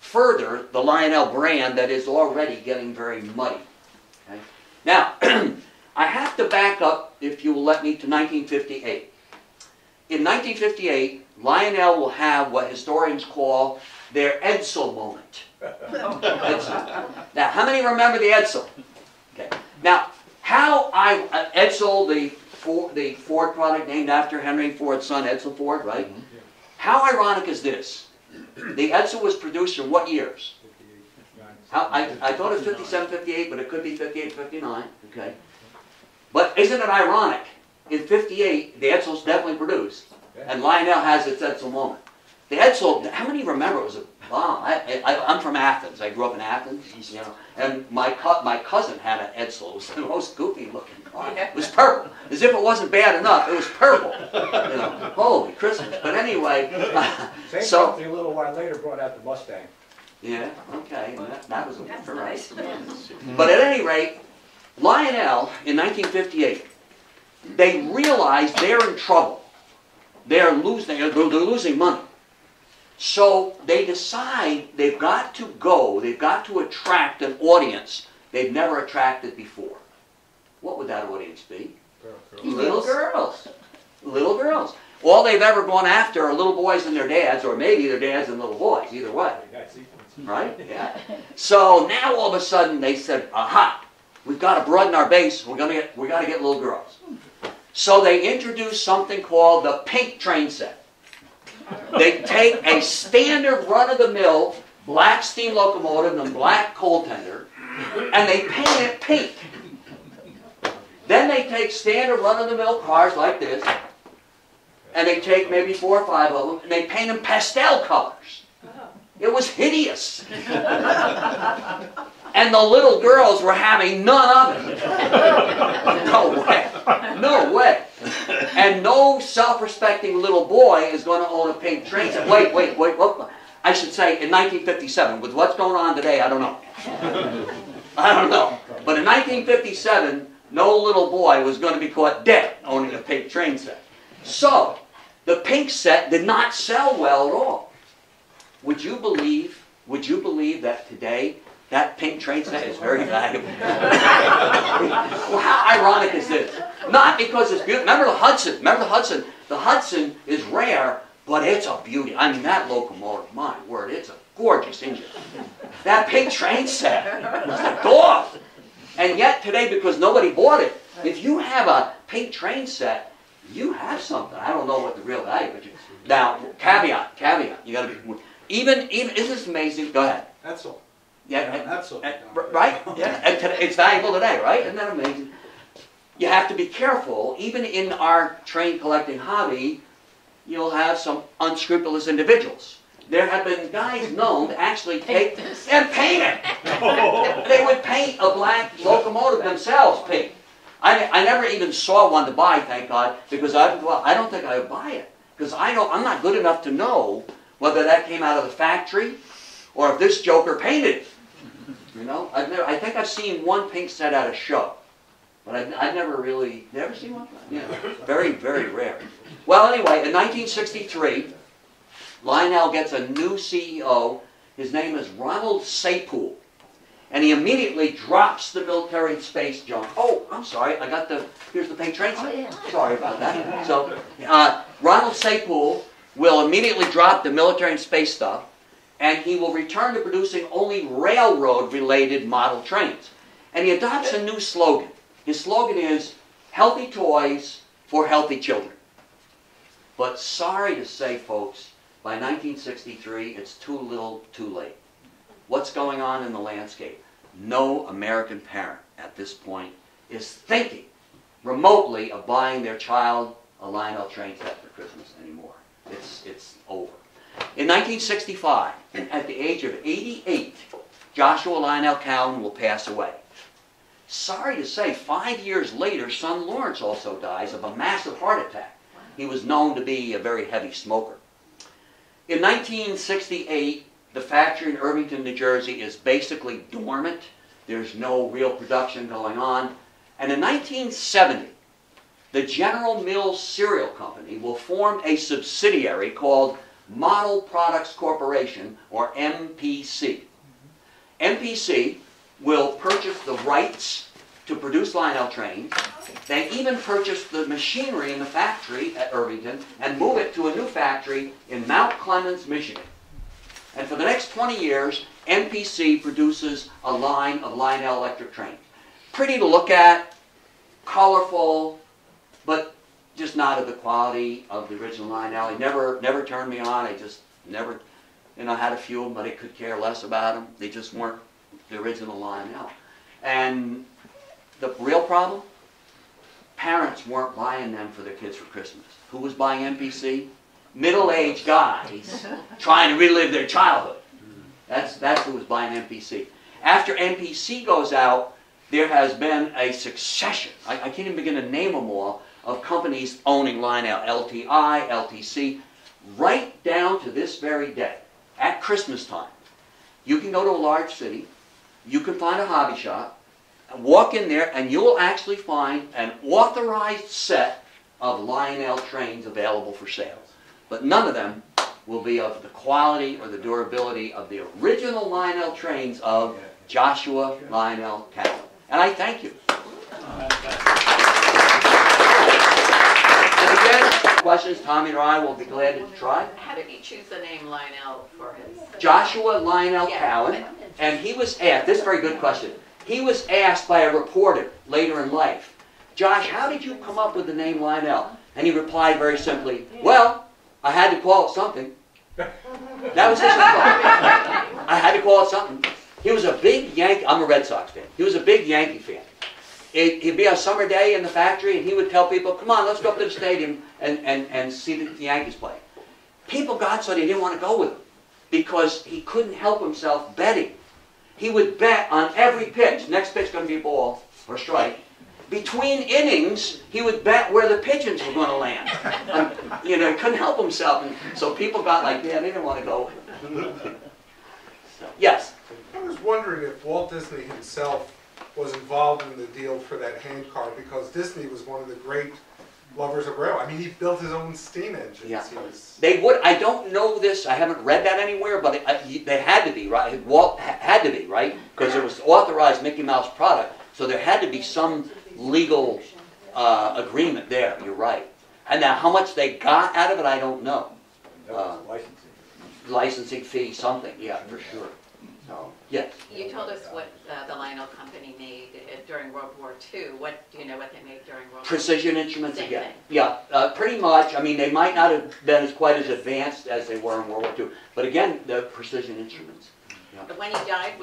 further the Lionel brand that is already getting very muddy. Okay? Now, I have to back up, if you will let me, to 1958. In 1958, Lionel will have what historians call their Edsel moment. Edsel. Now, how many remember the Edsel? Okay. Now, how Edsel, the Ford product named after Henry Ford's son, Edsel Ford, right? How ironic is this? The Edsel was produced in what years? I thought it was 57, 58, but it could be 58, 59. Okay. But isn't it ironic? In 58, the Edsel's definitely produced, and Lionel has its Edsel moment. The Edsel, how many remember it was a bomb? I'm from Athens. I grew up in Athens, you know, and my cousin had an Edsel. It was the most goofy looking car. It was purple. As if it wasn't bad enough, it was purple. You know, holy Christmas. But anyway, Same so company a little while later brought out the Mustang. yeah, okay, and that was a That's right. nice. But at any rate, Lionel in 1958, they realize they're in trouble. They're losing money. So they decide they've got to attract an audience they've never attracted before. What would that audience be? Little girls. Little girls. All they've ever gone after are little boys and their dads, or maybe their dads and little boys, either way. Right? Yeah. So now all of a sudden they said, aha, we've got to broaden our base, we got to get little girls. So they introduced something called the pink train set. They take a standard run-of-the-mill black steam locomotive and black coal tender, and they paint it pink. Then they take standard run-of-the-mill cars like this, and they take maybe 4 or 5 of them, and they paint them pastel colors. It was hideous. And the little girls were having none of it. No way. No way. And no self-respecting little boy is going to own a pink train set. Wait. I should say in 1957. With what's going on today, I don't know. I don't know. But in 1957, no little boy was going to be caught dead owning a pink train set. So, the pink set did not sell well at all. Would you believe that today that pink train set is very valuable? Well, how ironic is this? Not because it's beautiful. Remember the Hudson? The Hudson is rare, but it's a beauty. I mean, that locomotive, my word, it's a gorgeous engine. That pink train set was a dog. And yet today, because nobody bought it, if you have a pink train set, you have something. I don't know what the real value is. Now, caveat. You got to be. Even isn't this amazing? Go ahead. Edsel. Yeah, Edsel. Right? Yeah, and it's valuable today, right? Isn't that amazing? You have to be careful. Even in our train collecting hobby, you'll have some unscrupulous individuals. There have been guys known to actually take and paint it. They would paint a black locomotive themselves pink. I never even saw one to buy, thank God, because I don't think I would buy it, because I'm not good enough to know whether that came out of the factory or if this joker painted it. You know, I think I've seen one pink set at a show, but I've never seen one? Yeah, very, very rare. Well, anyway, in 1963, Lionel gets a new CEO. His name is Ronald Saypool. And he immediately drops the military and space junk. Oh, I'm sorry, here's the pink train set. Oh, yeah. Sorry about that. So, Ronald Saypool will immediately drop the military and space stuff, and he will return to producing only railroad-related model trains. And he adopts a new slogan. His slogan is, healthy toys for healthy children. But sorry to say, folks, by 1963, it's too little, too late. What's going on in the landscape? No American parent at this point is thinking remotely of buying their child a Lionel train set for Christmas anymore. It's over. In 1965, at the age of 88, Joshua Lionel Cowan will pass away. Sorry to say, 5 years later, son Lawrence also dies of a massive heart attack. He was known to be a very heavy smoker. In 1968, the factory in Irvington, New Jersey is basically dormant. There's no real production going on. And in 1970, the General Mills Cereal Company will form a subsidiary called Model Products Corporation, or MPC. MPC will purchase the rights to produce Lionel trains. They even purchase the machinery in the factory at Irvington and move it to a new factory in Mount Clemens, Michigan. And for the next 20 years, MPC produces a line of Lionel electric trains. pretty to look at, colorful, but just not of the quality of the original Lionel. He never turned me on. I just never, had a few of them, but I could care less about them. They just weren't the original Lionel. And the real problem? Parents weren't buying them for their kids for Christmas. Who was buying MPC? Middle-aged guys trying to relive their childhood. That's who was buying MPC. After MPC goes out, there has been a succession, I can't even begin to name them all, of companies owning Lionel, LTI, LTC, right down to this very day. At Christmas time, you can go to a large city, you can find a hobby shop, walk in there, and you'll actually find an authorized set of Lionel trains available for sale. But none of them will be of the quality or the durability of the original Lionel trains of Joshua Lionel Cowan. And I thank you. And again, questions, Tommy or I will be glad to try. How did he choose the name Lionel for his? Joshua Lionel Cowan, and he was asked, this is a very good question, he was asked by a reporter later in life, Josh, how did you come up with the name Lionel? And he replied very simply, well, I had to call it something. That was his reply. I had to call it something. He was a big Yankee, I'm a Red Sox fan, he was a big Yankee fan. He'd be a summer day in the factory and he would tell people, come on, let's go up to the stadium and see the Yankees play. People got so they didn't want to go with him because he couldn't help himself betting. He would bet on every pitch. Next pitch going to be a ball or strike. Between innings, he would bet where the pigeons were going to land. He couldn't help himself. And so people got like, yeah, they didn't want to go with him. So, yes? I was wondering if Walt Disney himself was involved in the deal for that handcar, because Disney was one of the great lovers of rail. I mean, he built his own steam engines. Yeah. Was... They would. I don't know this. I haven't read that anywhere, but they had to be, right? Walt had to be, right? Because it was authorized Mickey Mouse product, so there had to be some legal agreement there. You're right. And now, how much they got out of it, I don't know. Licensing fee, something. Yeah, for sure. So, yes. You told us what the Lionel company made during World War II. Do you know what they made during World War II? Precision instruments Same again. thing. Yeah, pretty much. I mean, they might not have been quite as advanced as they were in World War II. But again, the precision instruments. Yeah. But when he died,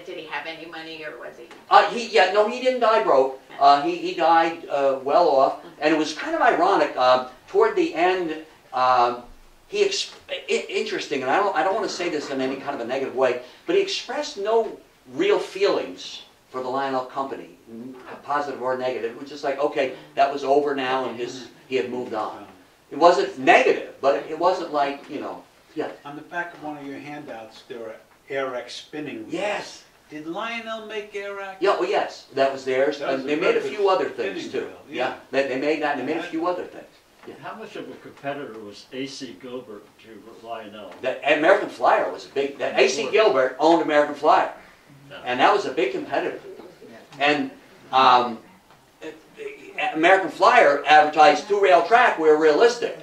did he have any money, or was he? He didn't die broke. He died well off. And it was kind of ironic. Toward the end, interesting, and I don't want to say this in any kind of a negative way, but he expressed no real feelings for the Lionel company, positive or negative. It was just like, okay, that was over now, and he had moved on. It wasn't negative, but it wasn't like, yeah. On the back of one of your handouts, there are Air-X spinning wheels. Yes. Did Lionel make Air-X? Yeah, well, yes, that was theirs. That was They made a few other things, too. wheel, Yeah, they made that, and they made a few other things. Yeah. How much of a competitor was A.C. Gilbert to Lionel? The American Flyer was a big... A.C. Gilbert owned American Flyer, and that was a big competitor. And American Flyer advertised two-rail track were realistic.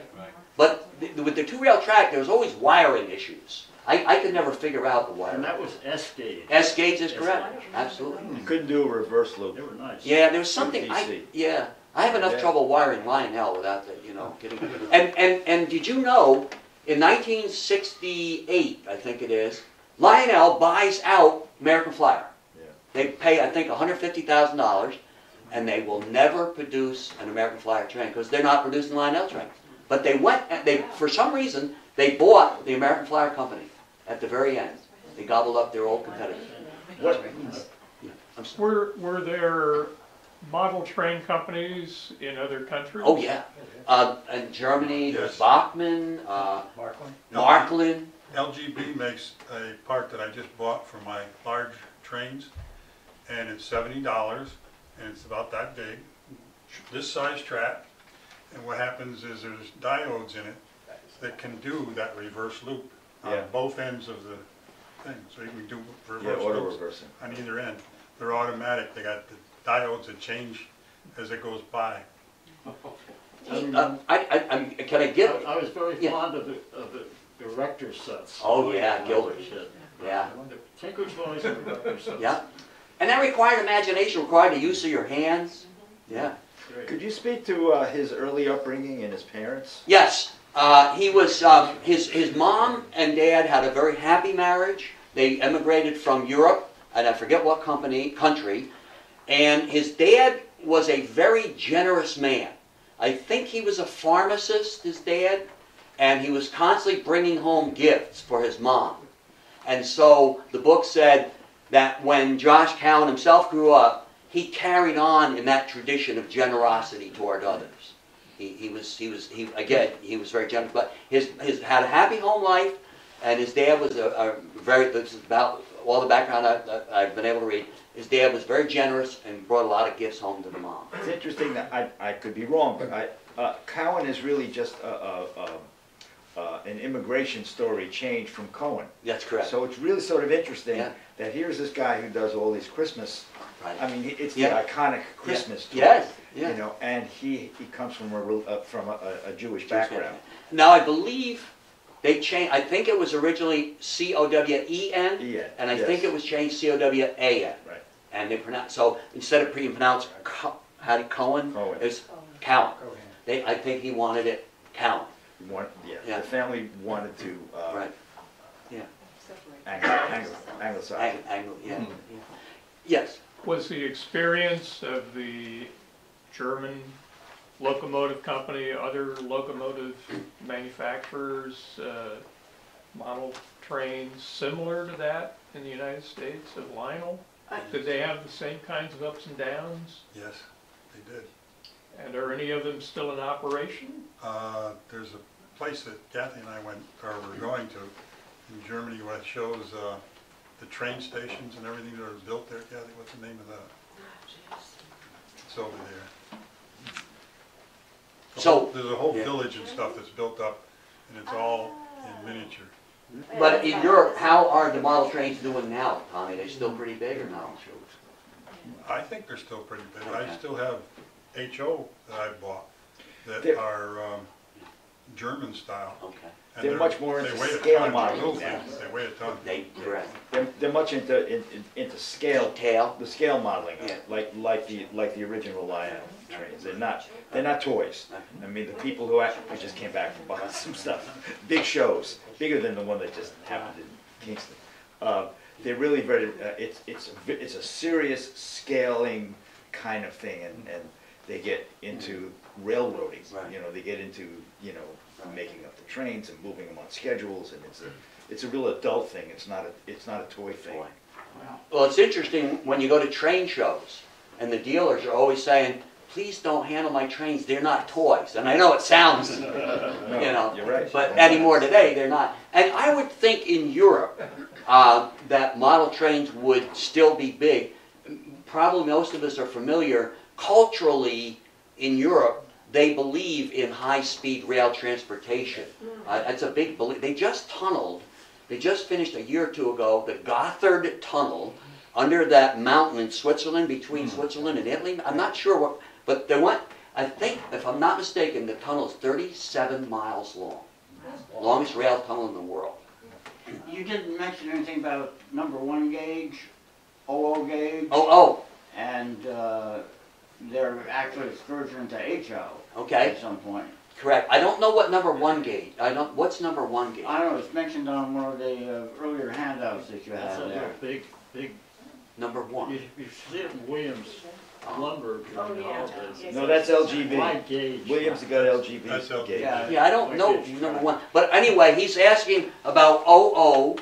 But with the two-rail track, there was always wiring issues. I could never figure out the wiring. And that was S-gauge. S-gauge is correct. Absolutely. You couldn't do a reverse loop. They were nice. Yeah, there was something... I have enough trouble wiring Lionel without the, getting... And did you know, in 1968, I think it is, Lionel buys out American Flyer. Yeah. They pay, I think, $150,000, and they will never produce an American Flyer train because they're not producing Lionel trains. But they went, and for some reason, they bought the American Flyer company at the very end. They gobbled up their old competitors. Were there model train companies in other countries? Oh, yeah. In Germany, there's Yes. Bachmann, Marklin. LGB makes a part that I just bought for my large trains, and it's $70, and it's about that big, this size track, and what happens is there's diodes in it that can do that reverse loop on both ends of the thing, so you can do reverse auto loops reversing. on either end. They're automatic, they got the diodes that change as it goes by. Can I give... I was very fond of the Rector sets. Oh, yeah, Gilbert. Shit. Yeah. The Tinker's Toys and the Rector sets. Yeah. And that required imagination, required the use of your hands. Yeah. Could you speak to his early upbringing and his parents? Yes. He was, his mom and dad had a very happy marriage. They emigrated from Europe, and I forget what country. And his dad was a very generous man. I think he was a pharmacist, his dad, and he was constantly bringing home gifts for his mom. And so the book said that when Josh Cowan himself grew up, he carried on in that tradition of generosity toward others. He was very generous, but his had a happy home life, and his dad was this is about all the background I've been able to read. His dad was very generous and brought a lot of gifts home to the mom. It's interesting that I could be wrong, but Cowan is really just an immigration story changed from Cohen. That's correct. So it's really sort of interesting Yeah. that here's this guy who does all these Christmas. Right. I mean, it's Yeah. the iconic Christmas story. Yes. Yeah. You know, and he comes from a Jewish background. Now I believe they changed. I think it was originally Cowen, E-N, and I yes. think it was changed Cowan. Right. And they pronounced so instead of being pronounced Cohen, it's Cowan. I think he wanted it Cowan. Yeah. The family wanted to Right. Yeah. anglicize it. Yeah. Yes. Was the experience of the German locomotive company, other locomotive manufacturers, model trains, similar to that in the United States of Lionel? Did they have the same kinds of ups and downs? Yes, they did. And are any of them still in operation? There's a place that Kathy and I were going to in Germany where it shows the train stations and everything that are built there. Kathy, what's the name of that? It's over there. There's a whole village and stuff that's built up, and it's all in miniature. But in Europe, how are the model trains doing now, Tommy? Are they still pretty big or no? I think they're still pretty big. Okay. I still have HO that I bought that are German style. Okay. And They're much more into they weigh a scale ton. modeling They're now. little things. They weigh a ton. Correct. They're much into scale. Tail. The scale modeling, Yeah. like the original Lionel trains. They're not toys. I mean, the people who we just came back from buying some stuff, big shows, bigger than the one that just happened in Kingston. They're really very. It's a serious scaling kind of thing, and they get into railroading. Right. You know, they get into making up the trains and moving them on schedules, and it's a real adult thing. It's not a toy thing. Well, it's interesting when you go to train shows, and the dealers are always saying, "Please don't handle my trains. They're not toys." And I know it sounds, You're right. but anymore today they're not. And I would think in Europe that model trains would still be big. Probably most of us are familiar culturally in Europe. They believe in high-speed rail transportation. It's a big belief. They just finished a year or two ago, the Gotthard Tunnel under that mountain in Switzerland, between Switzerland and Italy. I'm not sure what, but they went, I think, if I'm not mistaken, the tunnel is 37 miles long. Longest rail tunnel in the world. You didn't mention anything about number 1 gauge, OO gauge, Oh, and their actual excursion to HO okay, at some point. correct. I don't know what number 1 gauge. What's number 1 gauge? I don't know, it's mentioned on one of the earlier handouts that you That's have a there. big, Number 1. you see it in Williams lumber. Oh, yeah. Nowadays. No, that's LGB. Wide gauge. Williams got LGB That's LGB. gauge. Yeah, I don't know number 1. But anyway, he's asking about OO,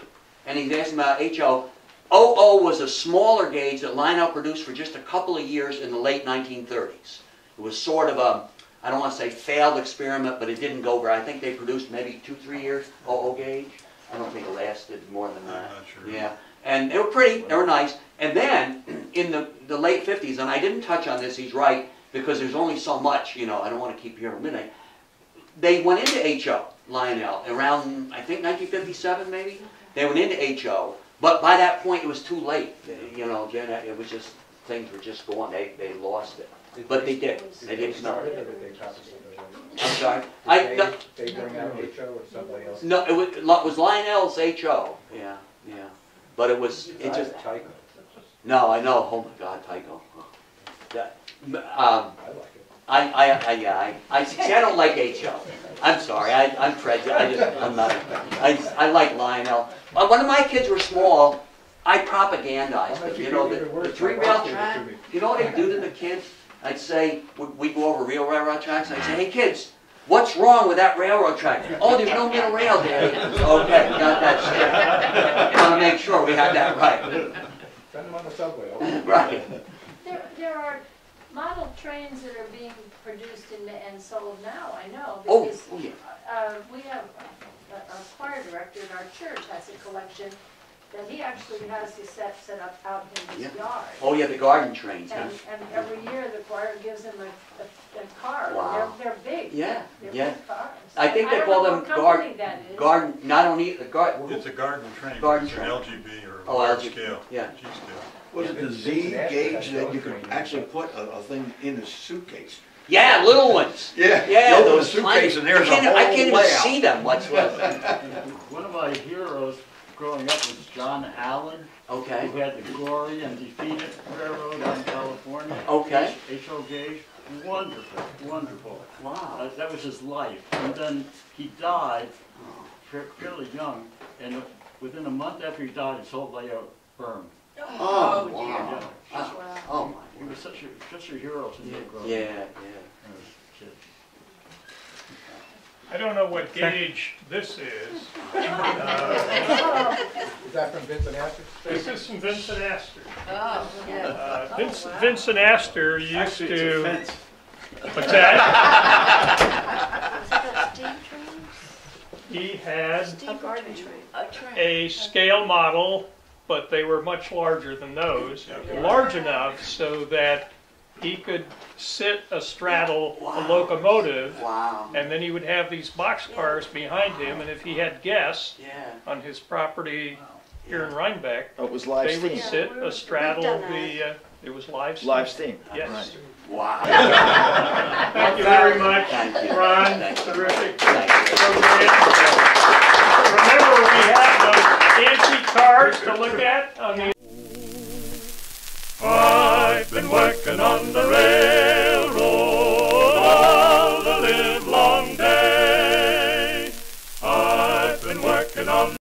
and he's asking about HO. OO was a smaller gauge that Lionel produced for just a couple of years in the late 1930s. It was sort of a, I don't want to say failed experiment, but it didn't go very. I think they produced maybe 2-3 years OO gauge. I don't think it lasted more than that. I'm not sure. Yeah, and they were pretty, they were nice. And then, in the late 50s, and I didn't touch on this, he's right, because there's only so much, I don't want to keep you here till midnight. They went into HO, Lionel, around, I think, 1957 maybe? They went into HO, but by that point it was too late. It was just, things were just going, they lost it. But they did. They did start Started, or it. did they copy somebody else? I'm sorry? They bring out HO or somebody else? No, it was Lionel's HO, yeah. But it was, it just, No, I know. Oh my God, Tycho. That, I like it. see, I don't like HO. I'm sorry, I'm prejudiced. I'm not. I like Lionel. When my kids were small, I propagandized them. You know, the three-rail track. You know what I do to the kids? I'd say, we go over real railroad tracks. I'd say, hey kids, what's wrong with that railroad track? Oh, there's no middle rail, Daddy. Okay, got that straight. Want to make sure we have that right. Send them on the subway. Okay. Right. There are model trains that are being produced and sold now, I know, Oh, because yeah. we have a choir director in our church has a collection that he actually has to set up out in his yard. Oh, yeah, the garden trains. Huh? And every year the choir gives him a car. Wow. They're big. Yeah, They're yeah. big cars. I think they call them garden. Not only the garden. It's a garden train, Garden it's an train. LGB or Oh, large LGB, scale, yeah. G scale. Was it the Z gauge that you could actually put a thing in a suitcase? Yeah, little ones. Yeah, Yeah, you open the those suitcase and there's a whole I can't even layout. see them. What's what? One of my heroes growing up was John Allen, Okay. who had the Glory and defeated Railroad out in California. Okay. H.O. Gage, wonderful, wonderful. Wow. That was his life. And then he died fairly young, and within a month after he died, his whole layout burned. Oh, dear. wow. Yeah. Oh my. He was such a hero to me growing Yeah, up. yeah. As a kid. I don't know what gauge this is. Is that from Vincent Astor? This is from Vincent Astor. Oh, yes. Vincent Astor used Actually, it's a to. fence. What's that? Steam trains? He had A garden train. a scale model, but they were much larger than those. Large enough so that he could sit astraddle a locomotive, Wow. and then he would have these boxcars behind him, and if he had guests Yeah. on his property here in Rhinebeck, Oh, it was live they would steam. sit we've astraddle done the, it was live steam. Live steam. Yes. Right. Wow. Thank you very much, Thank you. Ron. Thank you. Terrific Thank you. program. Remember, we have those antique cars to look at on the I've been working on the rail.